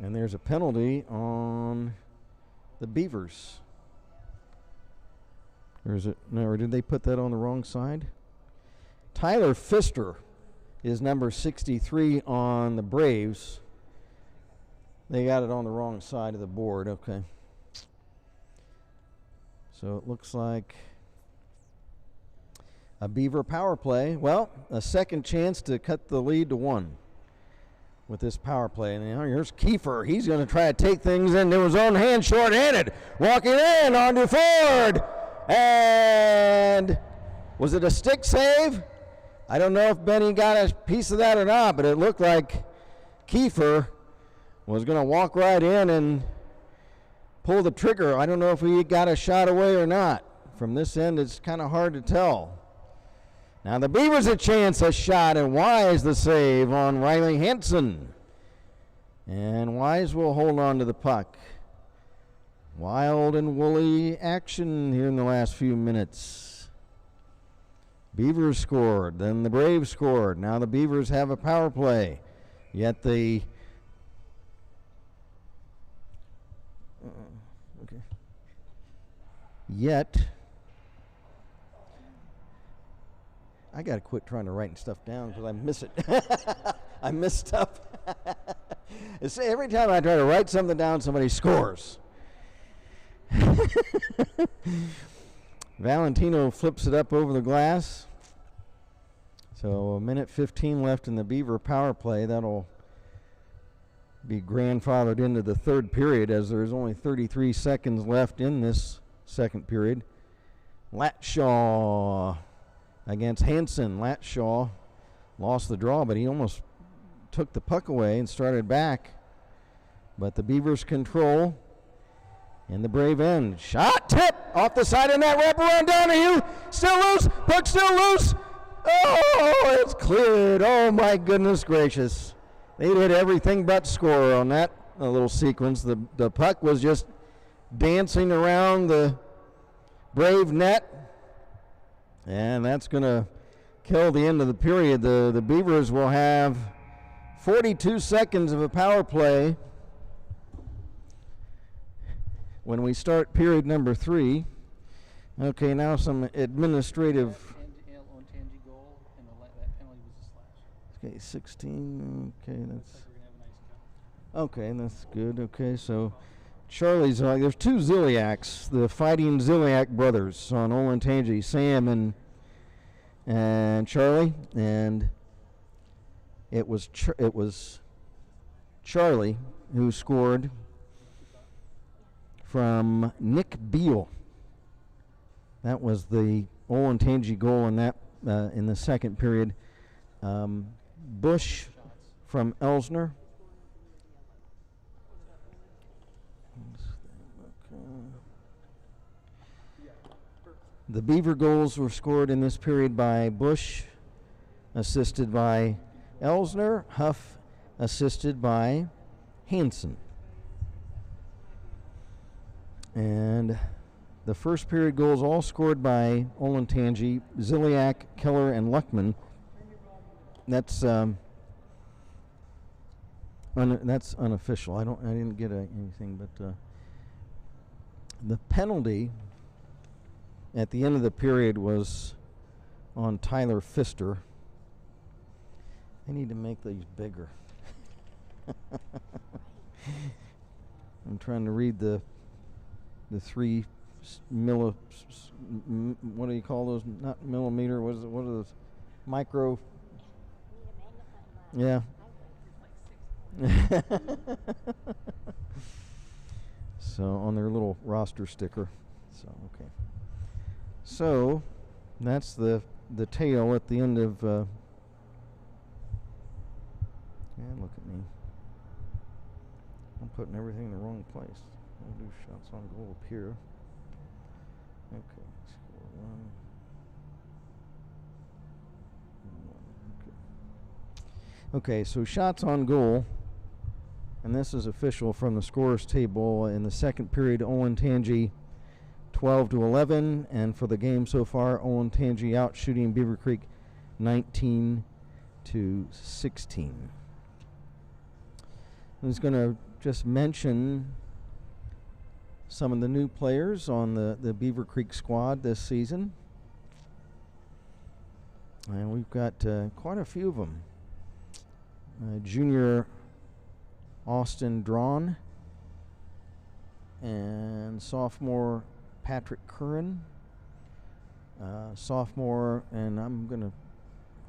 And there's a penalty on the Beavers. Or is it? No, or did they put that on the wrong side? Tyler Pfister is number 63 on the Braves. They got it on the wrong side of the board. Okay. So it looks like a Beaver power play. Well, a second chance to cut the lead to 1 with this power play. And here's Kiefer. He's going to try to take things into his own hand, short-handed. Walking in on DeFord. And was it a stick save? I don't know if Benny got a piece of that or not, but it looked like Kiefer was going to walk right in and pull the trigger. I don't know if he got a shot away or not. From this end, it's kind of hard to tell. Now the Beavers a chance, a shot, and Wise the save on Riley Hansen. And Wise will hold on to the puck. Wild and woolly action here in the last few minutes. Beavers scored, then the Braves scored. Now the Beavers have a power play. Yet the I got to quit trying to write stuff down because I miss it. I miss stuff. It's every time I try to write something down, somebody scores. Valentino flips it up over the glass. So a minute 15 left in the Beaver power play. That'll be grandfathered into the third period as there's only 33 seconds left in this second period. Latshaw against Hansen. Latshaw lost the draw, but he almost took the puck away and started back. But the Beavers control in the Brave end. Shot, tip, off the side of that wraparound Donahue. Still loose, puck still loose. Oh, it's cleared. Oh, my goodness gracious. They did everything but score on that little sequence. The puck was just dancing around the Brave net. And that's going to kill the end of the period. The Beavers will have 42 seconds of a power play when we start period number 3. Okay, now some administrative. Olentangy goal, and that penalty was a slash. Okay, 16. Okay, that's. Looks like we're gonna have a nice cut. Okay, that's good. Okay, so Charlie's there's 2 Ziliaks, the Fighting Ziliak brothers on Olentangy, Sam and Charlie, and it was Charlie who scored from Nick Beal. That was the Olentangy goal in that in the second period. Bush from Elsner. The Beaver goals were scored in this period by Bush, assisted by Elsner. Huff, assisted by Hansen. And the first period goals all scored by Olentangy, Ziliak, Keller, and Luckman. That's unofficial. I didn't get anything, but the penalty at the end of the period was on Tyler Pfister. I need to make these bigger. I'm trying to read the 3 what do you call those? Not millimeter. What are those? Micro. Yeah. So on their little roster sticker. So okay. So that's the tale at the end of. Yeah, look at me. I'm putting everything in the wrong place. I'll do shots on goal up here. Okay, score one. Okay, so shots on goal, and this is official from the scorers table. In the second period, Olentangy 12-11, and for the game so far, Olentangy out shooting Beavercreek 19-16. I was going to just mention some of the new players on the Beavercreek squad this season, and we've got quite a few of them. Junior Austin Drawn and sophomore Patrick Curran, sophomore, and I'm going to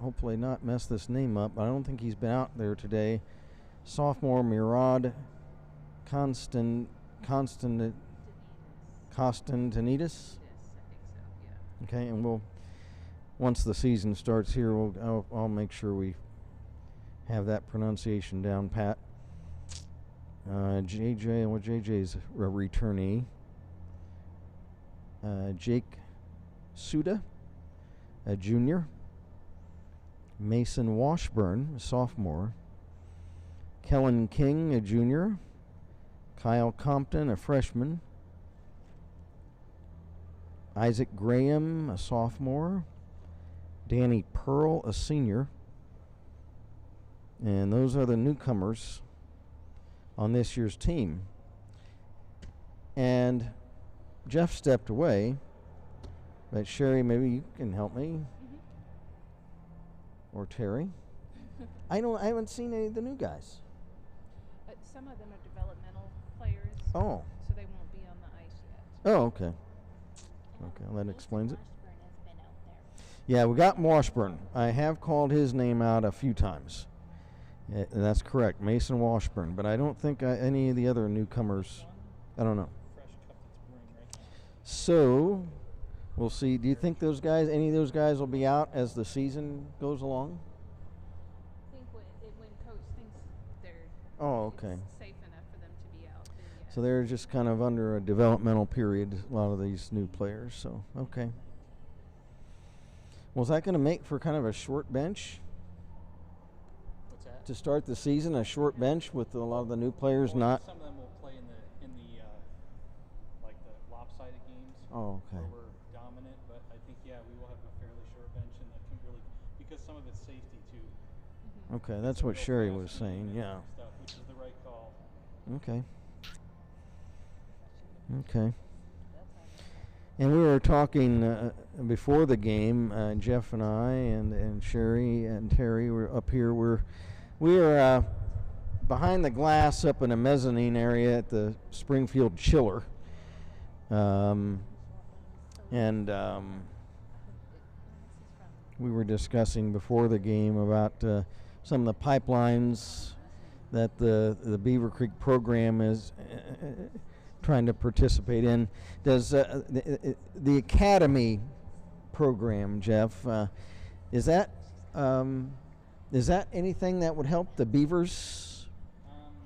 hopefully not mess this name up, but I don't think he's been out there today, sophomore Mirad Constantinides. Yes, I think so. Yeah. Okay, and we'll, once the season starts here, I'll make sure we have that pronunciation down pat. JJ's a returnee. Jake Suda, a junior. Mason Washburn, a sophomore. Kellen King, a junior. Kyle Compton, a freshman. Isaac Graham, a sophomore. Danny Pearl, a senior. And those are the newcomers on this year's team. And Jeff stepped away, but Sherry, maybe you can help me. Or Terry. I haven't seen any of the new guys. Some of them are developmental players. Oh. So they won't be on the ice yet. Oh, okay. Okay, well, that explains it. Washburn has been out there. Yeah, we got Washburn. I have called his name out a few times. Yeah, that's correct, Mason Washburn. But I don't think any of the other newcomers. I don't know. Fresh cup that's brewing right now. So we'll see. Do you think any of those guys, will be out as the season goes along? I think when coach thinks they're Oh, okay. safe enough for them to be out. Then yeah. So they're just kind of under a developmental period, a lot of these new players. So, okay. Well, is that going to make for kind of a short bench What's that? to start the season? A short bench with a lot of the new players Well, not. Some of them will play in the like the lopsided games. Oh, okay. Where we're dominant, but I think we will have a fairly short bench, and that can really, because some of it's safety too. Okay, that's what Real Sherry fast was and saying. Yeah. Stuff, which is the right call. Okay. Okay. And we were talking before the game, Jeff and I and Sherry and Terry were up here. We are behind the glass up in a mezzanine area at the Springfield Chiller. We were discussing before the game about some of the pipelines that the Beavercreek program is trying to participate in. Does the academy program, Jeff, is that anything that would help the Beavers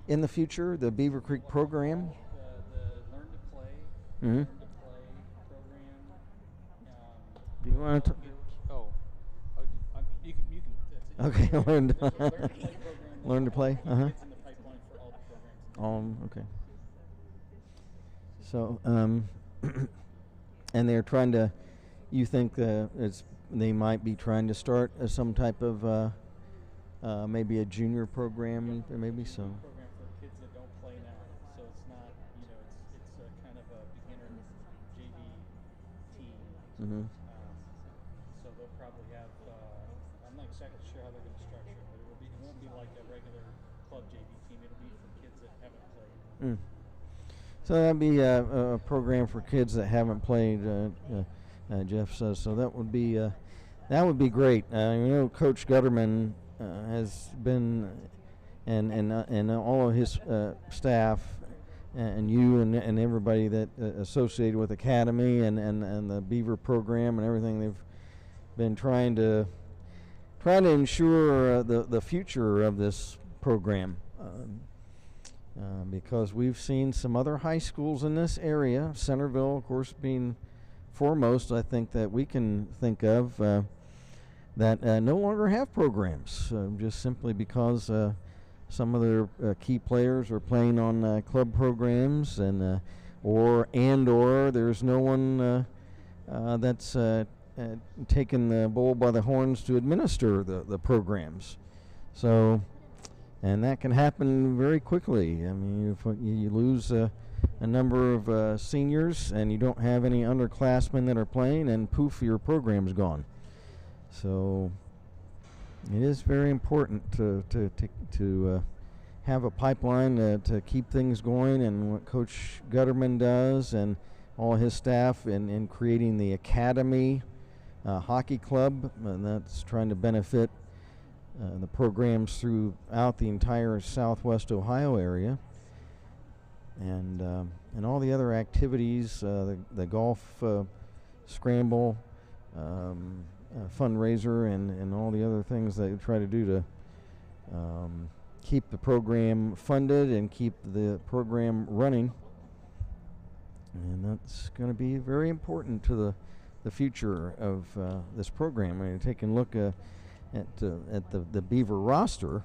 in the future? The Beavercreek program. The Learn to Play, Mm-hmm. Learn to Play program. Do you want to? You can. That's it. Okay, learn to There's a Learn to Play program. Learn to play. It's in the pipeline for all the programs. Okay. So, and they're trying to. You think they might be trying to start some type of maybe a junior program, or maybe so. Program for kids that don't play now, so it's not, it's a kind of a beginner JV team. Mm-hmm. So they'll probably have. I'm not exactly sure how they're going to structure it, but it won't be like a regular club JV team. It'll be for kids that haven't played. So that'd be a program for kids that haven't played. Jeff says so. That would be great. You know, Coach Gutterman has been and all of his staff, and you and everybody that associated with Academy and the Beaver program and everything. They've been trying to ensure the future of this program, because we've seen some other high schools in this area, Centerville, of course, being foremost, I think, that we can think of, that no longer have programs, just simply because some of their key players are playing on club programs, and or there's no one that's taken the bull by the horns to administer the programs. So, and that can happen very quickly. I mean, if you lose a number of seniors and you don't have any underclassmen that are playing, and poof, your program's gone. So it is very important to have a pipeline to keep things going, and what Coach Gutterman does and all his staff in creating the Academy Hockey Club, and that's trying to benefit the programs throughout the entire Southwest Ohio area, and all the other activities, the golf scramble, fundraiser, and all the other things that we try to do to keep the program funded and keep the program running. And that's going to be very important to the future of this program. I mean, taking a look at the Beaver roster,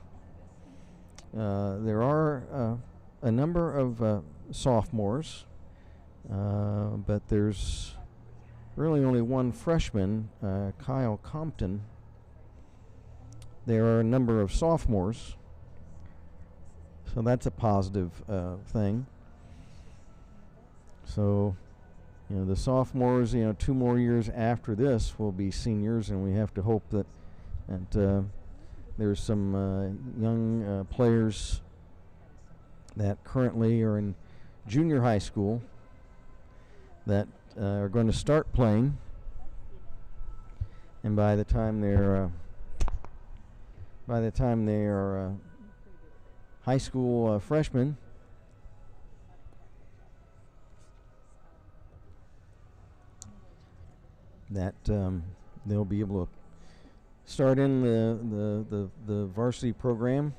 there are a number of sophomores, but there's really only one freshman, Kyle Compton. There are a number of sophomores, so that's a positive thing. So, the sophomores, 2 more years after this will be seniors, and we have to hope that there's some young players that currently are in junior high school that are going to start playing, and by the time they are high school freshmen, that they'll be able to start in the varsity program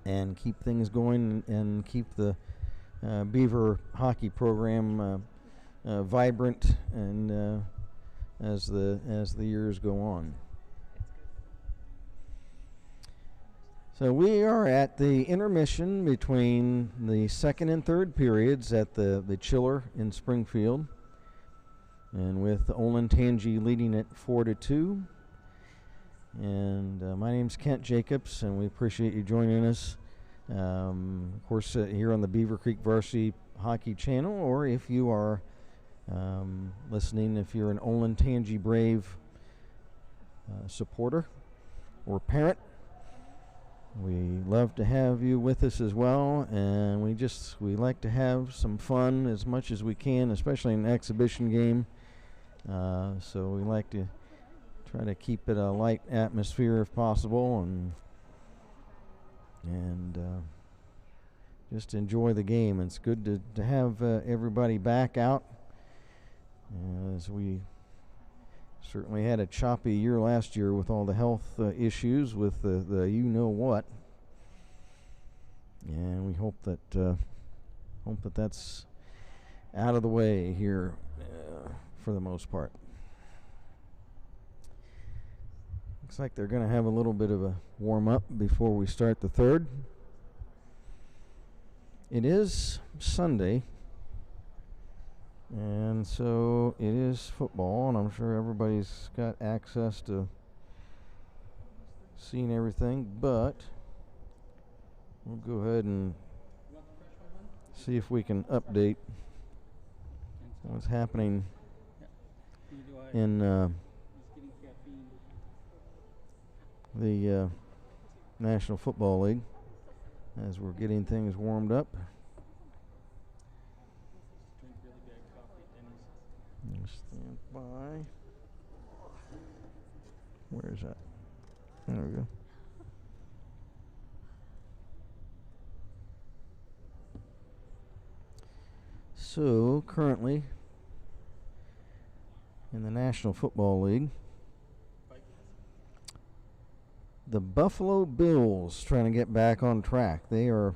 and keep things going and keep the Beaver hockey program vibrant, and as the years go on. So we are at the intermission between the second and third periods at the chiller in Springfield, and with Olentangy leading it 4-2. And my name's Kent Jacobs, and we appreciate you joining us. Of course, here on the Beavercreek Varsity Hockey Channel, or if you are listening, if you're an Olentangy Brave supporter or parent, we love to have you with us as well. And we like to have some fun as much as we can, especially in an exhibition game. So we like to try to keep it a light atmosphere if possible, and just enjoy the game. It's good to have everybody back out, as we certainly had a choppy year last year with all the health issues with the you-know-what. And we hope that that's out of the way here for the most part. Looks like they're going to have a little bit of a warm-up before we start the third. It is Sunday, and so it is football, and I'm sure everybody's got access to seeing everything, but we'll go ahead and see if we can update what's happening in the National Football League as we're getting things warmed up. Stand by. Where is that? There we go. So currently in the National Football League, the Buffalo Bills trying to get back on track. They are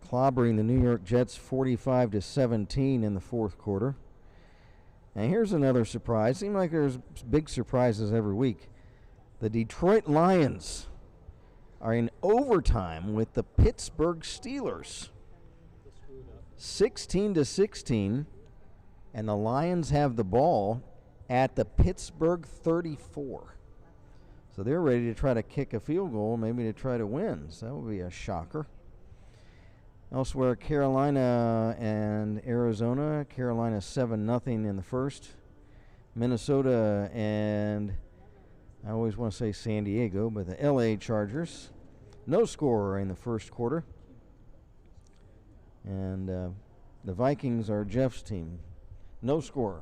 clobbering the New York Jets 45-17 in the fourth quarter. And here's another surprise. Seems like there's big surprises every week. The Detroit Lions are in overtime with the Pittsburgh Steelers. 16-16, and the Lions have the ball at the Pittsburgh 34. So they're ready to try to kick a field goal, maybe to try to win. So that would be a shocker. Elsewhere, Carolina and Arizona. Carolina 7-0 in the first. Minnesota and I always want to say San Diego, but the LA Chargers. No score in the first quarter. And the Vikings are Jeff's team. No score.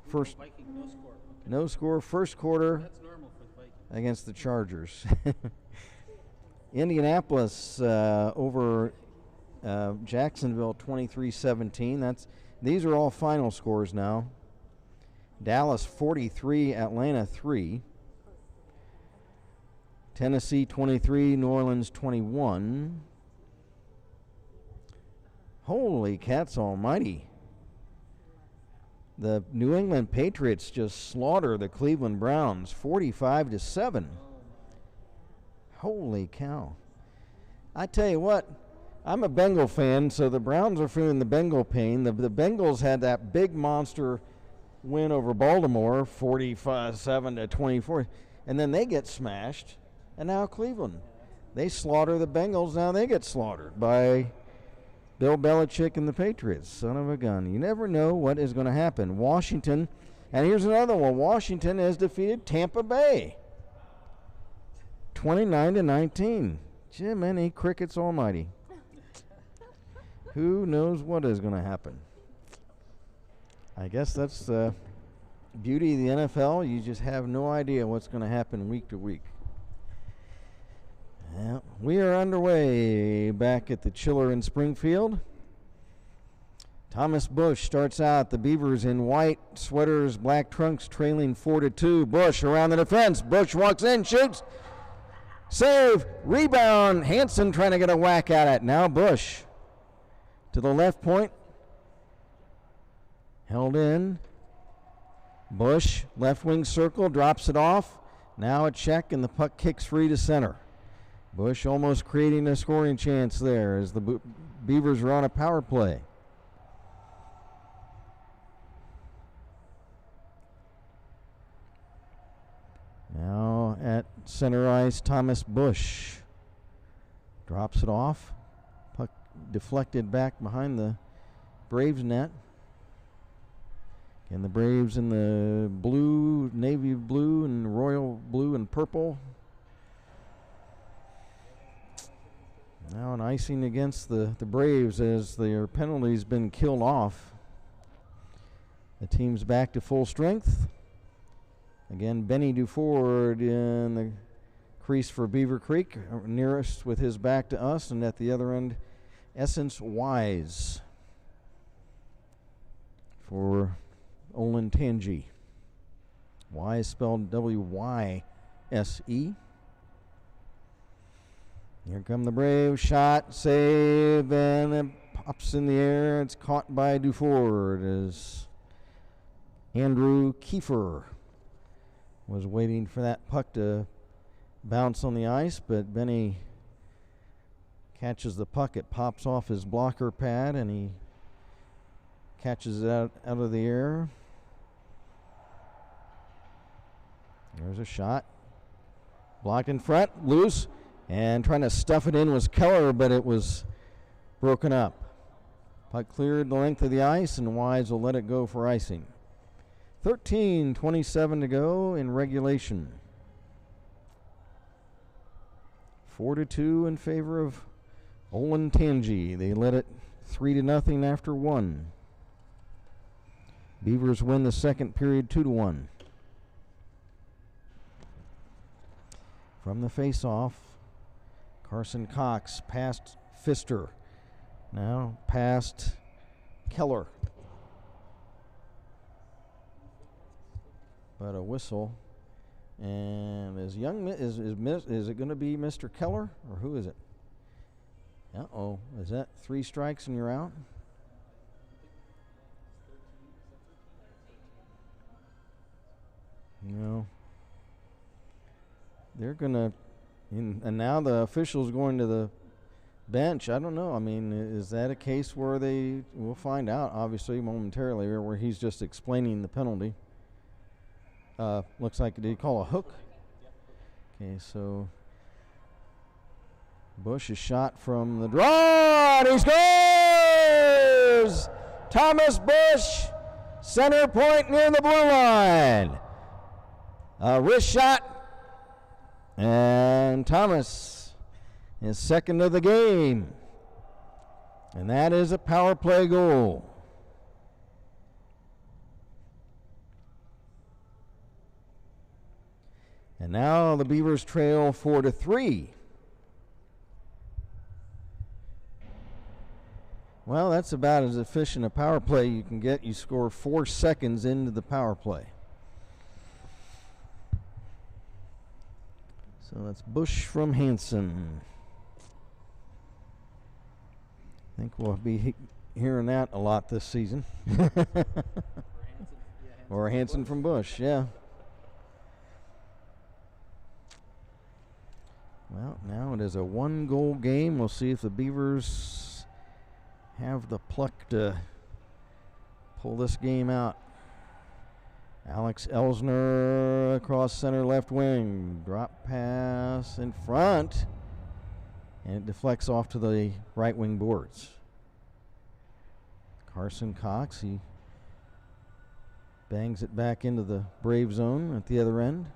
First. Viking, no score. Okay. No score. First quarter. That's normal for the Vikings. Against the Chargers. Indianapolis over Jacksonville 23-17. These are all final scores now. Dallas 43, Atlanta 3. Tennessee 23, New Orleans 21. Holy cats almighty. The New England Patriots just slaughter the Cleveland Browns 45-7. Holy cow. I tell you what, I'm a Bengal fan, so the Browns are feeling the Bengal pain. The Bengals had that big monster win over Baltimore 47-24, and then they get smashed. And now Cleveland. They slaughter the Bengals, now they get slaughtered by Bill Belichick and the Patriots. Son of a gun. You never know what is going to happen. Washington, and here's another one. Washington has defeated Tampa Bay 29-19. Jiminy Crickets almighty. Who knows what is going to happen? I guess that's the beauty of the NFL. You just have no idea what's going to happen week to week. Yeah, we are underway back at the Chiller in Springfield. Thomas Bush starts out. The Beavers in white sweaters, black trunks, trailing 4-2. Bush around the defense. Bush walks in, shoots. Save, rebound. Hanson trying to get a whack at it. Now Bush to the left point. Held in. Bush, left wing circle, drops it off. Now a check, and the puck kicks free to center. Bush almost creating a scoring chance there as the Beavers are on a power play. Now at center ice, Thomas Bush drops it off. Puck deflected back behind the Braves net. And the Braves in the blue, navy blue, and royal blue and purple. Now an icing against the Braves as their penalty's been killed off. The team's back to full strength. Again, Benny Duford in the crease for Beavercreek, nearest with his back to us, and at the other end, Essence Wise for Olentangy. Wise spelled W-Y-S-E. Here come the Braves. Shot, save, and it pops in the air. It's caught by Duford as Andrew Kiefer was waiting for that puck to bounce on the ice, but Benny catches the puck. It pops off his blocker pad, and he catches it out of the air. There's a shot. Blocked in front, loose. And trying to stuff it in was Keller, but it was broken up. Puck cleared the length of the ice, and Wise will let it go for icing. 13:27 to go in regulation. 4-2 in favor of Olentangy. They led it 3-0 after one. Beavers win the second period 2-1. From the face-off, Carson Cox past Pfister. Now past Keller. But a whistle. And is it going to be Mr. Keller, or who is it? Uh-oh. Is that 3 strikes and you're out? No. They're going to, and now the official's going to the bench. I don't know. I mean, is that a case where we'll find out, obviously, momentarily, or where he's just explaining the penalty. Looks like, did he call a hook? Okay, so Bush is shot from the draw, and he scores! Thomas Bush, center point near the blue line. A wrist shot, and Thomas is second of the game. And that is a power play goal. And now the Beavers trail 4-3. Well, that's about as efficient a power play you can get. You score 4 seconds into the power play. So that's Bush from Hanson. I think we'll be hearing that a lot this season. Or Hanson from Bush, yeah. Well, now it is a 1-goal game. We'll see if the Beavers have the pluck to pull this game out. Alex Elsner across center left wing. Drop pass in front. And it deflects off to the right wing boards. Carson Cox, he bangs it back into the Brave zone at the other end.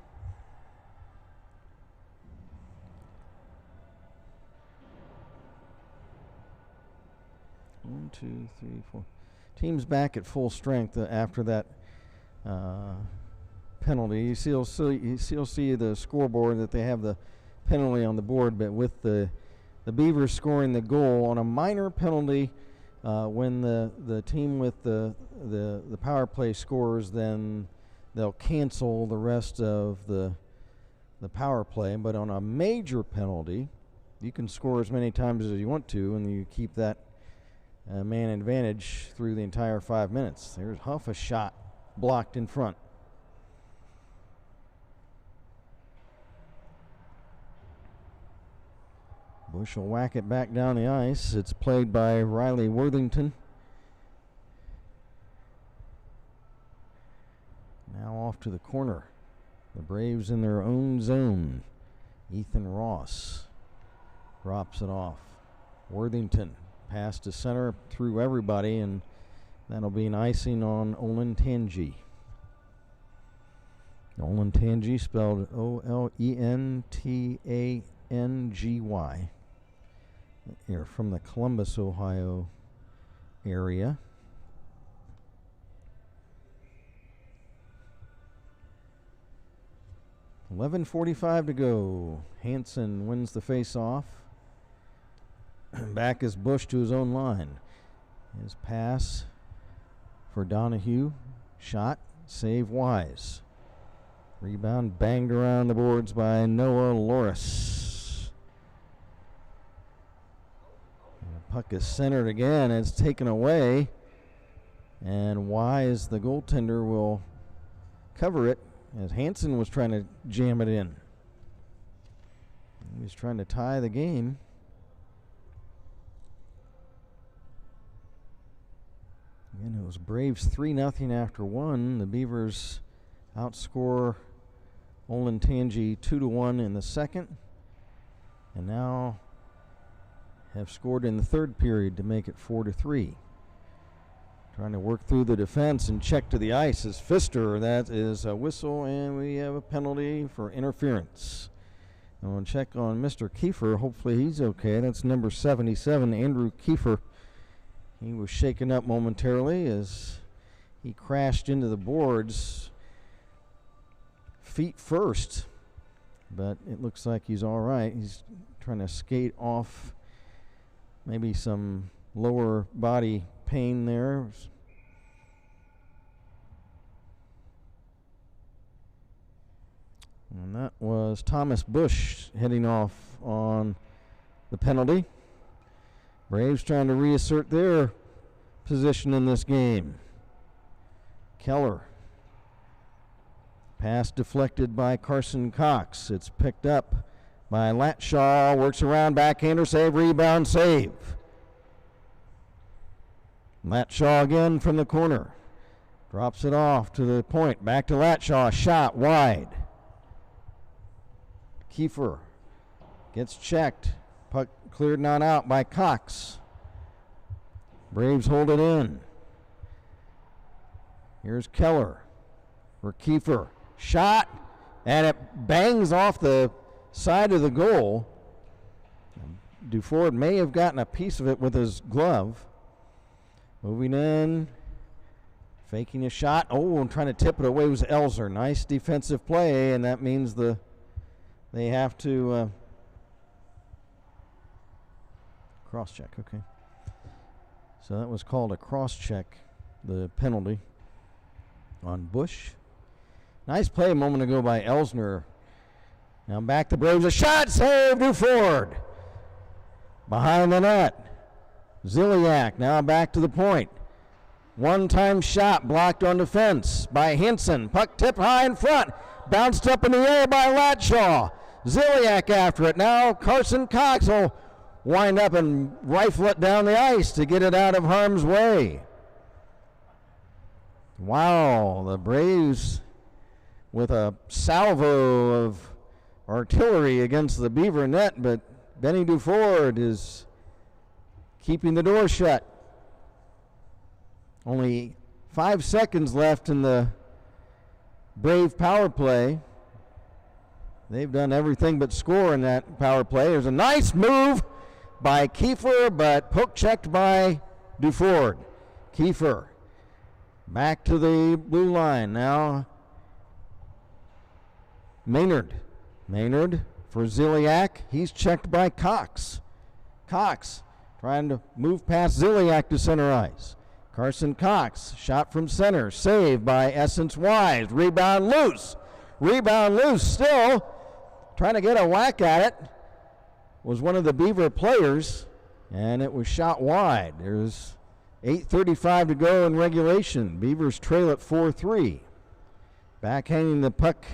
1, 2, 3, 4. Team's back at full strength after that penalty. You still see the scoreboard that they have the penalty on the board, but with the Beavers scoring the goal on a minor penalty, when the team with the power play scores, then they'll cancel the rest of the power play. But on a major penalty, you can score as many times as you want to, and you keep that man advantage through the entire 5 minutes. There's Huff, a shot blocked in front. Bush will whack it back down the ice. It's played by Riley Worthington. Now off to the corner. The Braves in their own zone. Ethan Ross drops it off. Worthington pass to center through everybody, and that'll be an icing on Olentangy. Olentangy spelled Olentangy. Here from the Columbus, Ohio area. .11:45 to go. Hanson wins the face-off. Back is Bush to his own line. His pass for Donahue. Shot. Save Wise. Rebound banged around the boards by Noah Loris. And the puck is centered again. It's taken away. And Wise, the goaltender, will cover it as Hanson was trying to jam it in. He was trying to tie the game. And it was Braves 3-0 after 1. The Beavers outscore Olentangy 2-1 in the second, and now have scored in the third period to make it 4-3. Trying to work through the defense and check to the ice is Pfister. That is a whistle, and we have a penalty for interference. And we'll check on Mr. Kiefer. Hopefully he's okay. That's number 77, Andrew Kiefer. He was shaken up momentarily as he crashed into the boards feet first, but it looks like he's all right. He's trying to skate off maybe some lower body pain there. And that was Thomas Bush heading off on the penalty. Braves trying to reassert their position in this game. Keller. Pass deflected by Carson Cox. It's picked up by Latshaw. Works around, backhander save, rebound save. Latshaw again from the corner. Drops it off to the point. Back to Latshaw. Shot wide. Kiefer gets checked. Puck cleared not out by Cox. Braves hold it in. Here's Keller for Kiefer. Shot, and it bangs off the side of the goal. Duford may have gotten a piece of it with his glove. Moving in, faking a shot. Oh, and trying to tip it away was Elzer. Nice defensive play, and that means they have to cross-check. Okay. So that was called a cross-check, the penalty on Bush. Nice play a moment ago by Elsner. Now back to Braves. A shot, save, Duford. Behind the net. Ziliak now back to the point. One-time shot blocked on defense by Henson. Puck tipped high in front. Bounced up in the air by Latshaw. Ziliak after it. Now Carson Cox will wind up and rifle it down the ice to get it out of harm's way. Wow, the Braves with a salvo of artillery against the Beaver net, but Benny Duford is keeping the door shut. Only 5 seconds left in the Brave power play. They've done everything but score in that power play. There's a nice move by Kiefer, but poke checked by Duford. Kiefer back to the blue line. Now Maynard for Ziliak. He's checked by Cox. Cox trying to move past Ziliak to center ice. Carson Cox, shot from center, saved by Essence Wise. Rebound loose still. Trying to get a whack at it was one of the Beaver players, and it was shot wide. There's 8:35 to go in regulation. Beavers trail at 4-3. Backhanding the puck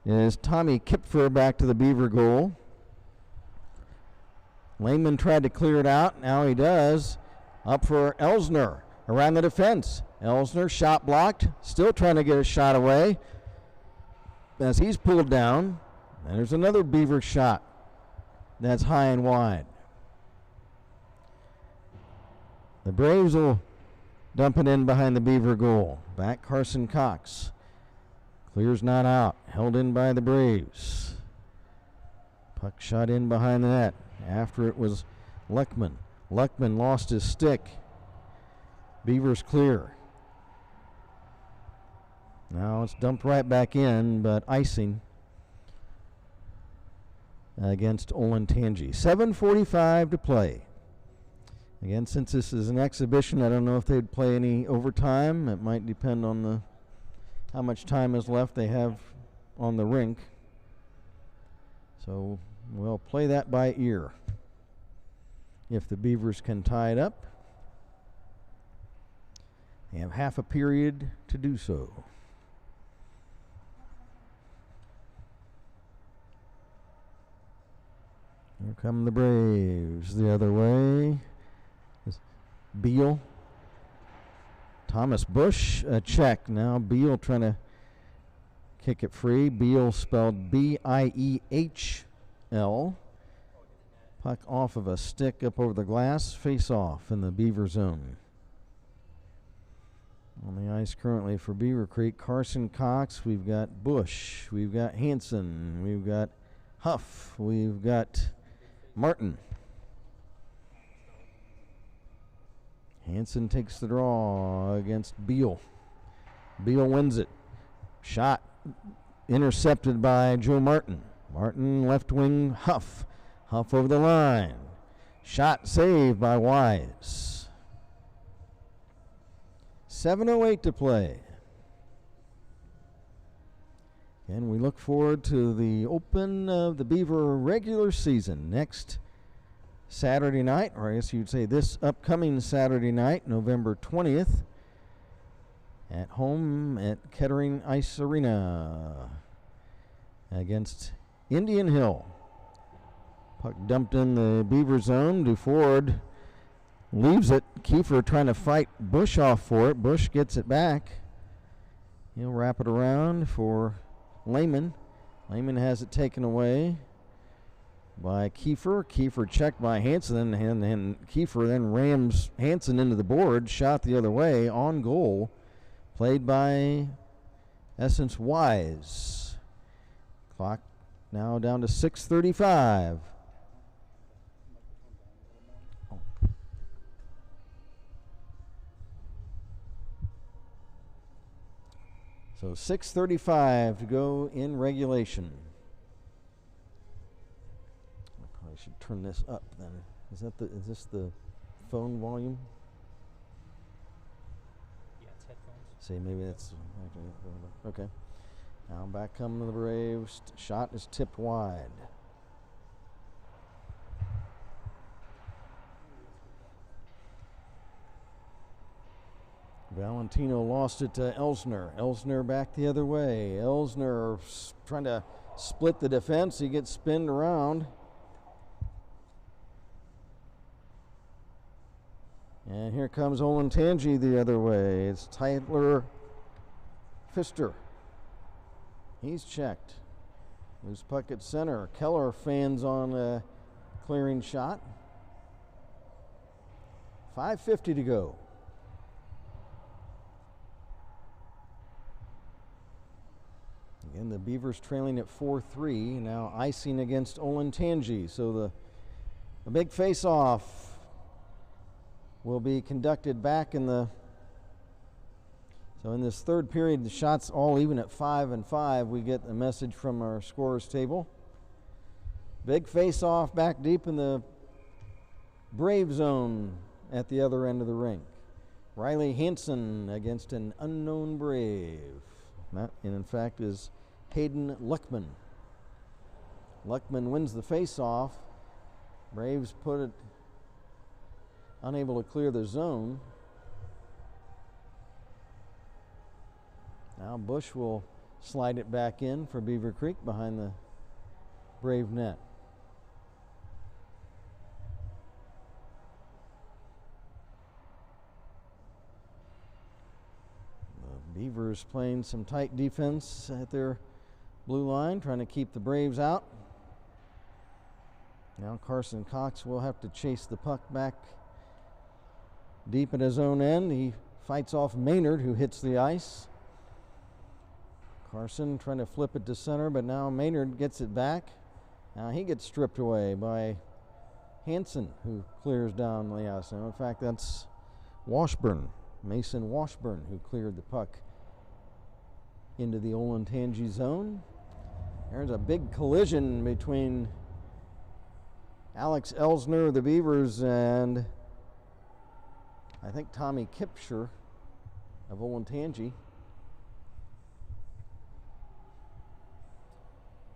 is Tommy Kipfer back to the Beaver goal. Lehman tried to clear it out. Now he does. Up for Elsner around the defense. Elsner shot blocked. Still trying to get a shot away as he's pulled down. And there's another Beaver shot that's high and wide. The Braves will dump it in behind the Beaver goal. Back Carson Cox. Clears not out. Held in by the Braves. Puck shot in behind the net. After it was Luckman. Luckman lost his stick. Beavers clear. Now it's dumped right back in, but icing against Olentangy. 7:45 to play. Again, since this is an exhibition, I don't know if they'd play any overtime. It might depend on how much time is left they have on the rink. So we'll play that by ear. If the Beavers can tie it up, they have half a period to do so. Here come the Braves the other way. Beal. Thomas Bush, a check. Now Beal trying to kick it free. Beal spelled B-I-E-H-L. Puck off of a stick up over the glass. Face off in the Beaver zone. On the ice currently for Beavercreek, Carson Cox. We've got Bush. We've got Hanson. We've got Huff. We've got Martin. Hanson takes the draw against Beal. Beal wins it. Shot intercepted by Joe Martin. Martin left wing Huff. Huff over the line. Shot saved by Wise. 7:08 to play. And we look forward to the open of the Beaver regular season next Saturday night, or I guess you'd say this upcoming Saturday night, November 20th, at home at Kettering Ice Arena against Indian Hill. Puck dumped in the Beaver zone. Duford leaves it. Kiefer trying to fight Bush off for it. Bush gets it back. He'll wrap it around for Lehman. Lehman has it taken away by Kiefer. Kiefer checked by Hansen, and Kiefer then rams Hansen into the board. Shot the other way, on goal. Played by Essence Wise. Clock now down to 6:35. So 6:35 to go in regulation. I probably should turn this up then. Is this the phone volume? Yeah, it's headphones. See, maybe that's okay. Now back come the Braves. Shot is tipped wide. Valentino lost it to Elsner. Elsner back the other way. Elsner trying to split the defense. He gets spinned around. And here comes Olentangy the other way. It's Tyler Pfister. He's checked. Loose puck at center. Keller fans on a clearing shot. 5:50 to go. Again, the Beavers trailing at 4-3. Now icing against Olentangy. So the big face-off will be conducted back in the... So in this third period, the shots all even at 5-5. We get a message from our scorers table. Big face-off back deep in the Brave zone at the other end of the rink. Riley Hansen against an unknown Brave. That, in fact, is Hayden Luckman. Luckman wins the face-off. Braves put it unable to clear the zone. Now Bush will slide it back in for Beavercreek behind the Brave net. The Beavers playing some tight defense at their blue line, trying to keep the Braves out. Now Carson Cox will have to chase the puck back deep at his own end. He fights off Maynard, who hits the ice. Carson trying to flip it to center, but now Maynard gets it back. Now he gets stripped away by Hansen, who clears down the ice. Now, in fact, that's Washburn, Mason Washburn, who cleared the puck into the Olentangy zone. There's a big collision between Alex Elsner of the Beavers and I think Tommy Kipscher of Olentangy.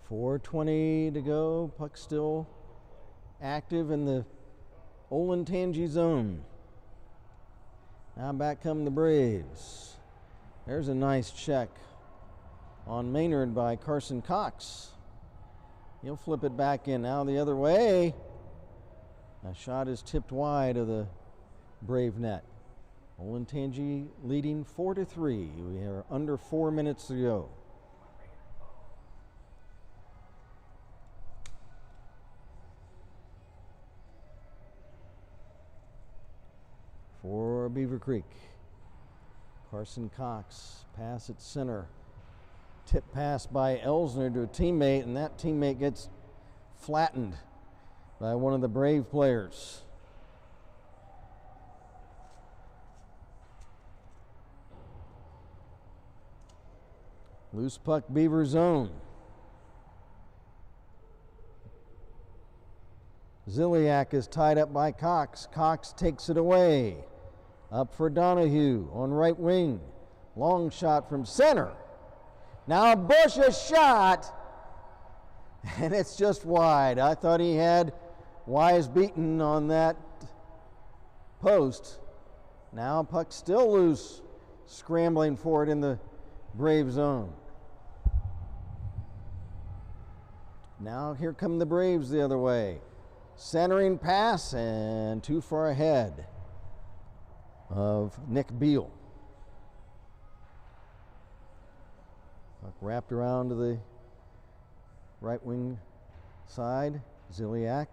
4:20 to go. Puck still active in the Olentangy zone. Now back come the Braves. There's a nice check on Maynard by Carson Cox. He'll flip it back in. Now the other way. A shot is tipped wide of the Brave net. Olentangy leading 4-3. We are under 4 minutes to go. For Beavercreek, Carson Cox, pass at center. Tip pass by Elsner to a teammate, and that teammate gets flattened by one of the Brave players. Loose puck, Beaver zone. Ziliak is tied up by Cox. Cox takes it away. Up for Donahue on right wing. Long shot from center. Now Bush a shot, and it's just wide. I thought he had Wise beaten on that post. Now puck still loose, scrambling for it in the Brave zone. Now here come the Braves the other way. Centering pass and too far ahead of Nick Beal. Puck wrapped around to the right wing side. Ziliak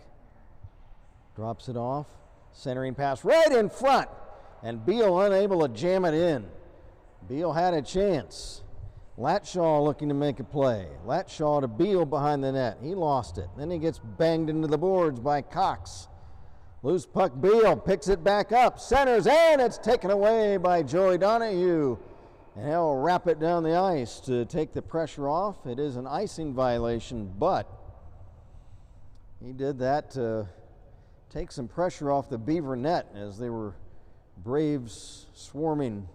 drops it off. Centering pass right in front. And Beal unable to jam it in. Beal had a chance. Latshaw looking to make a play. Latshaw to Beal behind the net. He lost it. Then he gets banged into the boards by Cox. Loose puck, Beal picks it back up. Centers, and it's taken away by Joey Donahue. And he'll wrap it down the ice to take the pressure off. It is an icing violation, but he did that to take some pressure off the Beaver net as they were Braves swarming.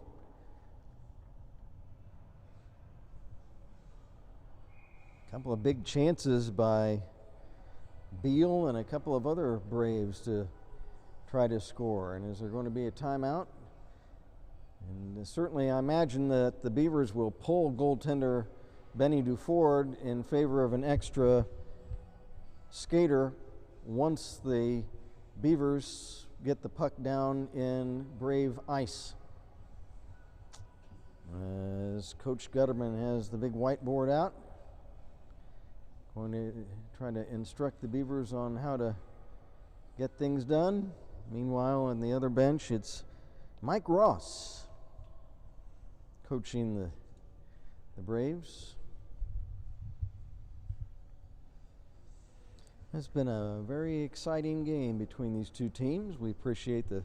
A couple of big chances by Beal and a couple of other Braves to try to score. And is there going to be a timeout? And certainly I imagine that the Beavers will pull goaltender Benny Duford in favor of an extra skater once the Beavers get the puck down in Brave ice. As Coach Gutterman has the big whiteboard out, going to try to instruct the Beavers on how to get things done. Meanwhile, on the other bench, it's Mike Ross coaching the Braves. It's been a very exciting game between these two teams. We appreciate the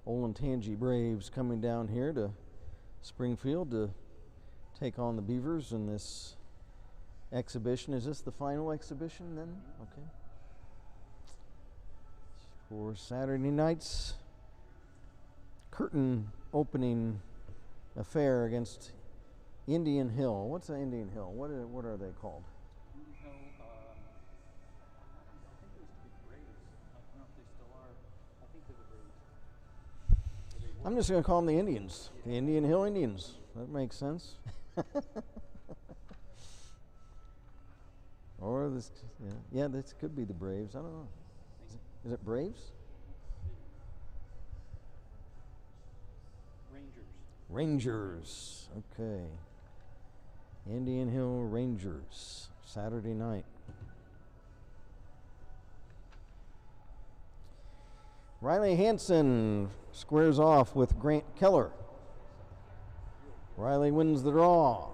Olentangy Braves coming down here to Springfield to take on the Beavers in this exhibition. Is this the final exhibition then? Okay. For Saturday night's curtain opening affair against Indian Hill. What's an Indian Hill? What are they called? I'm just going to call them the Indians. The Indian Hill Indians. That makes sense. Or this, yeah, this could be the Braves. I don't know. Is it Braves? Rangers. Okay. Indian Hill Rangers. Saturday night. Riley Hansen squares off with Grant Keller. Riley wins the draw.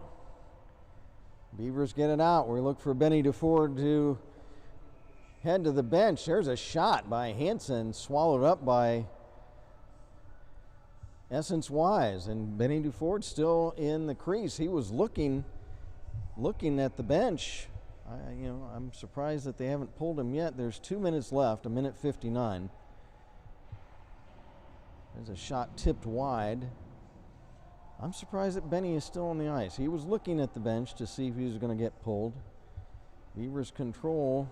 Beavers get it out. We look for Benny Duford to head to the bench. There's a shot by Hansen, swallowed up by Essence Wise, and Benny Duford still in the crease. He was looking at the bench. I'm surprised that they haven't pulled him yet. There's 2 minutes left, 1:59. There's a shot tipped wide. I'm surprised that Benny is still on the ice. He was looking at the bench to see if he was going to get pulled. Beavers control.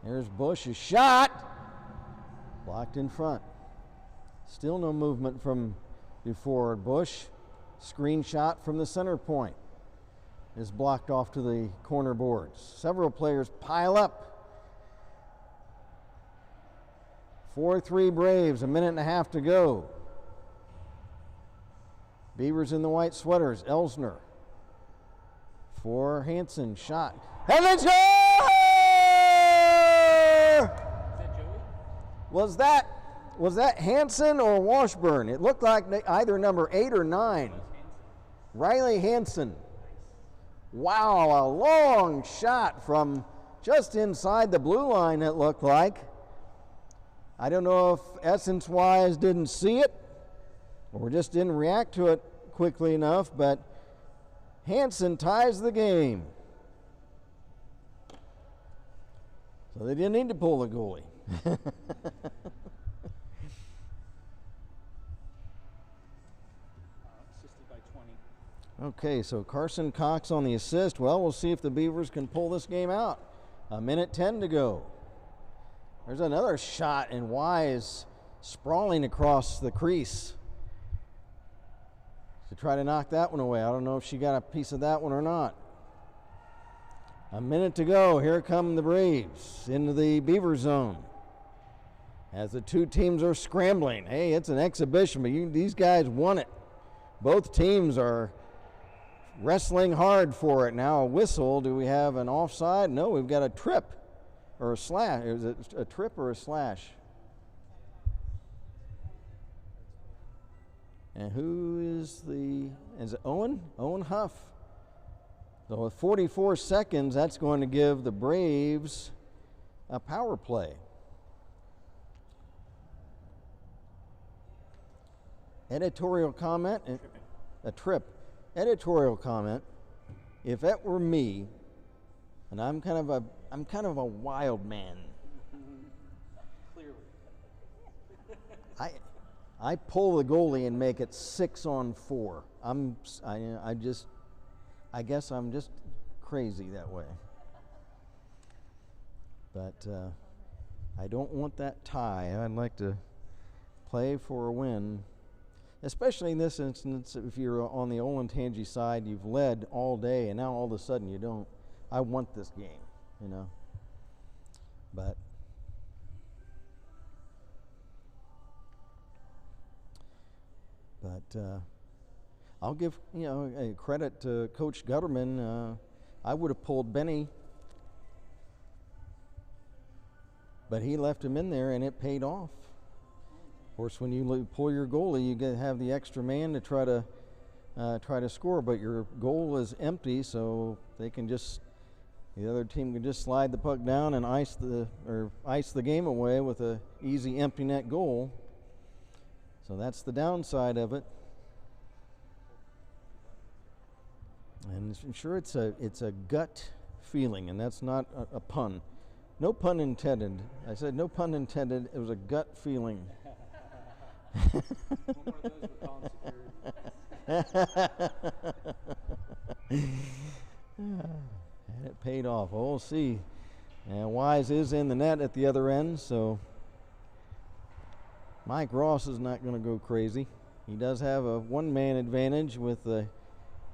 There's Bush's shot. Blocked in front. Still no movement from Duford. Bush, screen shot from the center point, is blocked off to the corner boards. Several players pile up. 4-3 Braves, 1.5 to go. Beavers in the white sweaters. Elsner for Hansen. Shot. And it's score! Was that Hansen or Washburn? It looked like either number 8 or 9. Riley Hansen. Wow, a long shot from just inside the blue line, it looked like. I don't know if Essence Wise didn't see it or just didn't react to it quickly enough, but Hansen ties the game. So they didn't need to pull the goalie. Okay, so Carson Cox on the assist. Well, we'll see if the Beavers can pull this game out. 1:10 to go. There's another shot, and Wise sprawling across the crease to try to knock that one away. I don't know if she got a piece of that one or not. 1 minute to go. Here come the Braves into the Beaver zone as the two teams are scrambling. Hey, it's an exhibition, but these guys won it. Both teams are wrestling hard for it. Now a whistle. Do we have an offside? No, we've got a trip or a slash. Is it a trip or a slash? And who is it Owen? Owen Huff. So with 44 seconds, that's going to give the Braves a power play. Editorial comment, a trip. Editorial comment. If that were me, and I'm kind of a wild man. Clearly. I pull the goalie and make it 6-on-4. I guess I'm just crazy that way. But I don't want that tie. I'd like to play for a win. Especially in this instance, if you're on the Olentangy side, you've led all day, and now all of a sudden you don't. I want this game, you know. But I'll give a credit to Coach Gutterman. I would have pulled Benny, but he left him in there, and it paid off. Of course, when you pull your goalie, you have the extra man to try to score, but your goal is empty, so the other team can just slide the puck down and ice the game away with a easy empty net goal. So that's the downside of it. And I'm sure it's a gut feeling, and that's not a pun. No pun intended. I said no pun intended. It was a gut feeling. One more of those we're calling security. And it paid off. Oh, we'll see. And Wise is in the net at the other end, so Mike Ross is not going to go crazy. He does have a one-man advantage with the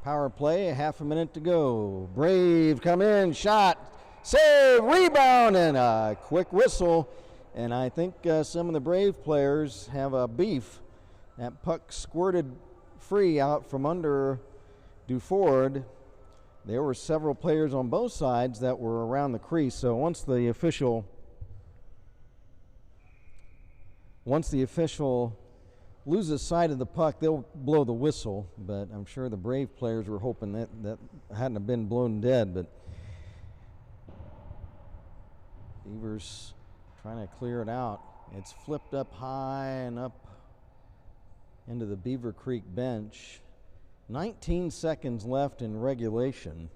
power play. A half a minute to go. Brave come in, shot, save, rebound, and a quick whistle. And I think some of the Brave players have a beef. That puck squirted free out from under Duford. There were several players on both sides that were around the crease. So once the official loses sight of the puck, they'll blow the whistle. But I'm sure the Brave players were hoping that hadn't have been blown dead. But Beavers trying to clear it out. It's flipped up high and up into the Beavercreek bench. 19 seconds left in regulation.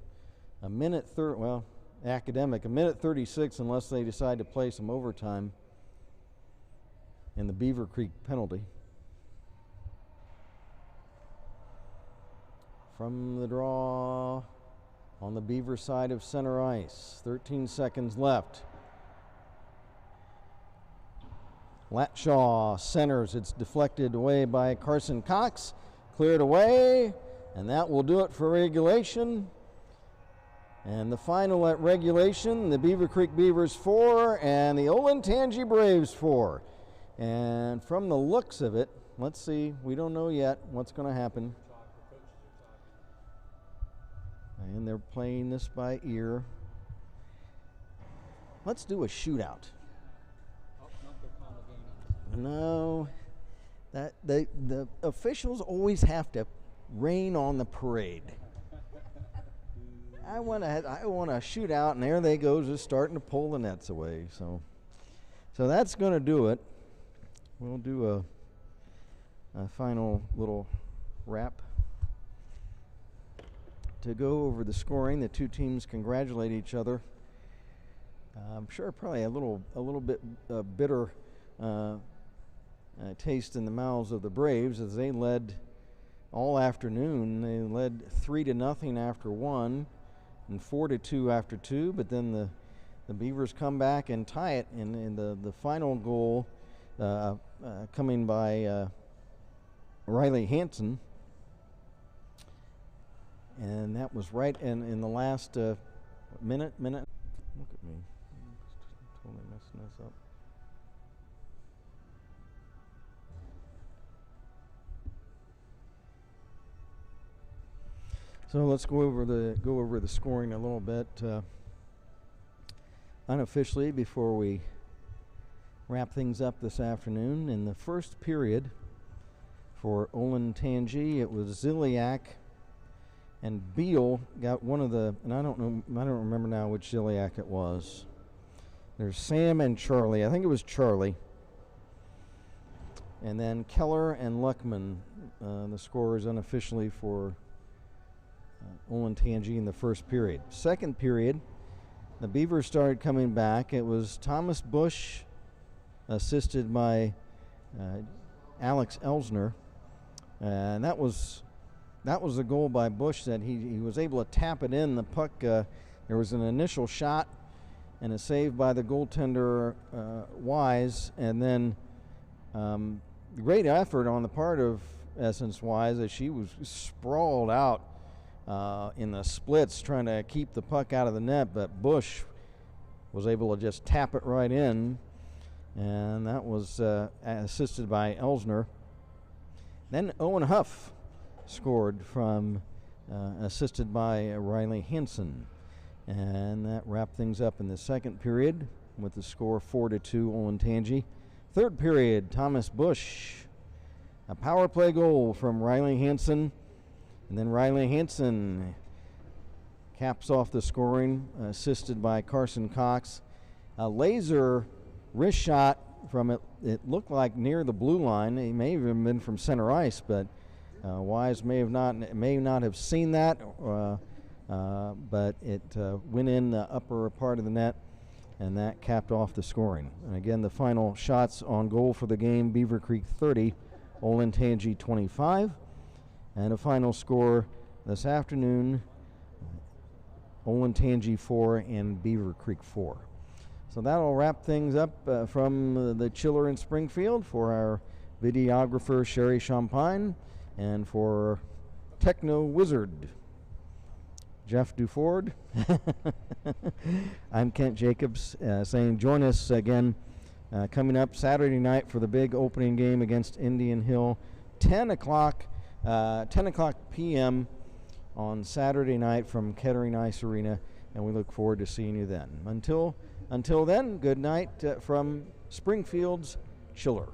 A minute 36 unless they decide to play some overtime in the Beavercreek penalty. From the draw on the Beaver side of center ice. 13 seconds left. Latshaw centers. It's deflected away by Carson Cox. Cleared away, and that will do it for regulation. And the final at regulation, the Beavercreek Beavers 4 and the Olentangy Braves 4. And from the looks of it, let's see, we don't know yet what's going to happen. And they're playing this by ear. Let's do a shootout. No, that the officials always have to rain on the parade. I want to shoot out, and there they go, just starting to pull the nets away. So that's going to do it. We'll do a final little wrap to go over the scoring. The two teams congratulate each other. I'm sure probably a little bit bitter taste in the mouths of the Braves as they led all afternoon. They led 3-0 after one and 4-2 after two, but then the Beavers come back and tie it in the final goal coming by Riley Hansen. And that was right in the last minute. Look at me. I'm totally messing this up. So let's go over the scoring a little bit unofficially before we wrap things up this afternoon. In the first period for Olentangy, it was Ziliak and Beal got one of the, and I don't remember now which Ziliak it was. There's Sam and Charlie. I think it was Charlie. And then Keller and Luckman, the scorers unofficially for Olentangy in the first period. Second period, the Beavers started coming back. It was Thomas Bush, assisted by Alex Elsner, and that was a goal by Bush that he was able to tap it in. The puck, there was an initial shot and a save by the goaltender Wise, and then great effort on the part of Essence Wise as she was sprawled out in the splits trying to keep the puck out of the net, but Bush was able to just tap it right in, and that was assisted by Elsner. Then Owen Huff scored from assisted by Riley Henson, and that wrapped things up in the second period with the score 4-2 Olentangy. Third period, Thomas Bush, a power play goal from Riley Henson, and then Riley Henson caps off the scoring, assisted by Carson Cox. A laser wrist shot from it looked like near the blue line. It may have even been from center ice, but Wise may not have seen that, but it went in the upper part of the net, and that capped off the scoring. And again, the final shots on goal for the game: Beavercreek 30, Olentangy 25, and a final score this afternoon: Olentangy 4 and Beavercreek 4. So that'll wrap things up from the chiller in Springfield. For our videographer Sherry Champagne, and for Techno Wizard Jeff Duford, I'm Kent Jacobs saying join us again coming up Saturday night for the big opening game against Indian Hill, 10 o'clock p.m. on Saturday night from Kettering Ice Arena, and we look forward to seeing you then. Until then, good night from Springfield's Chiller.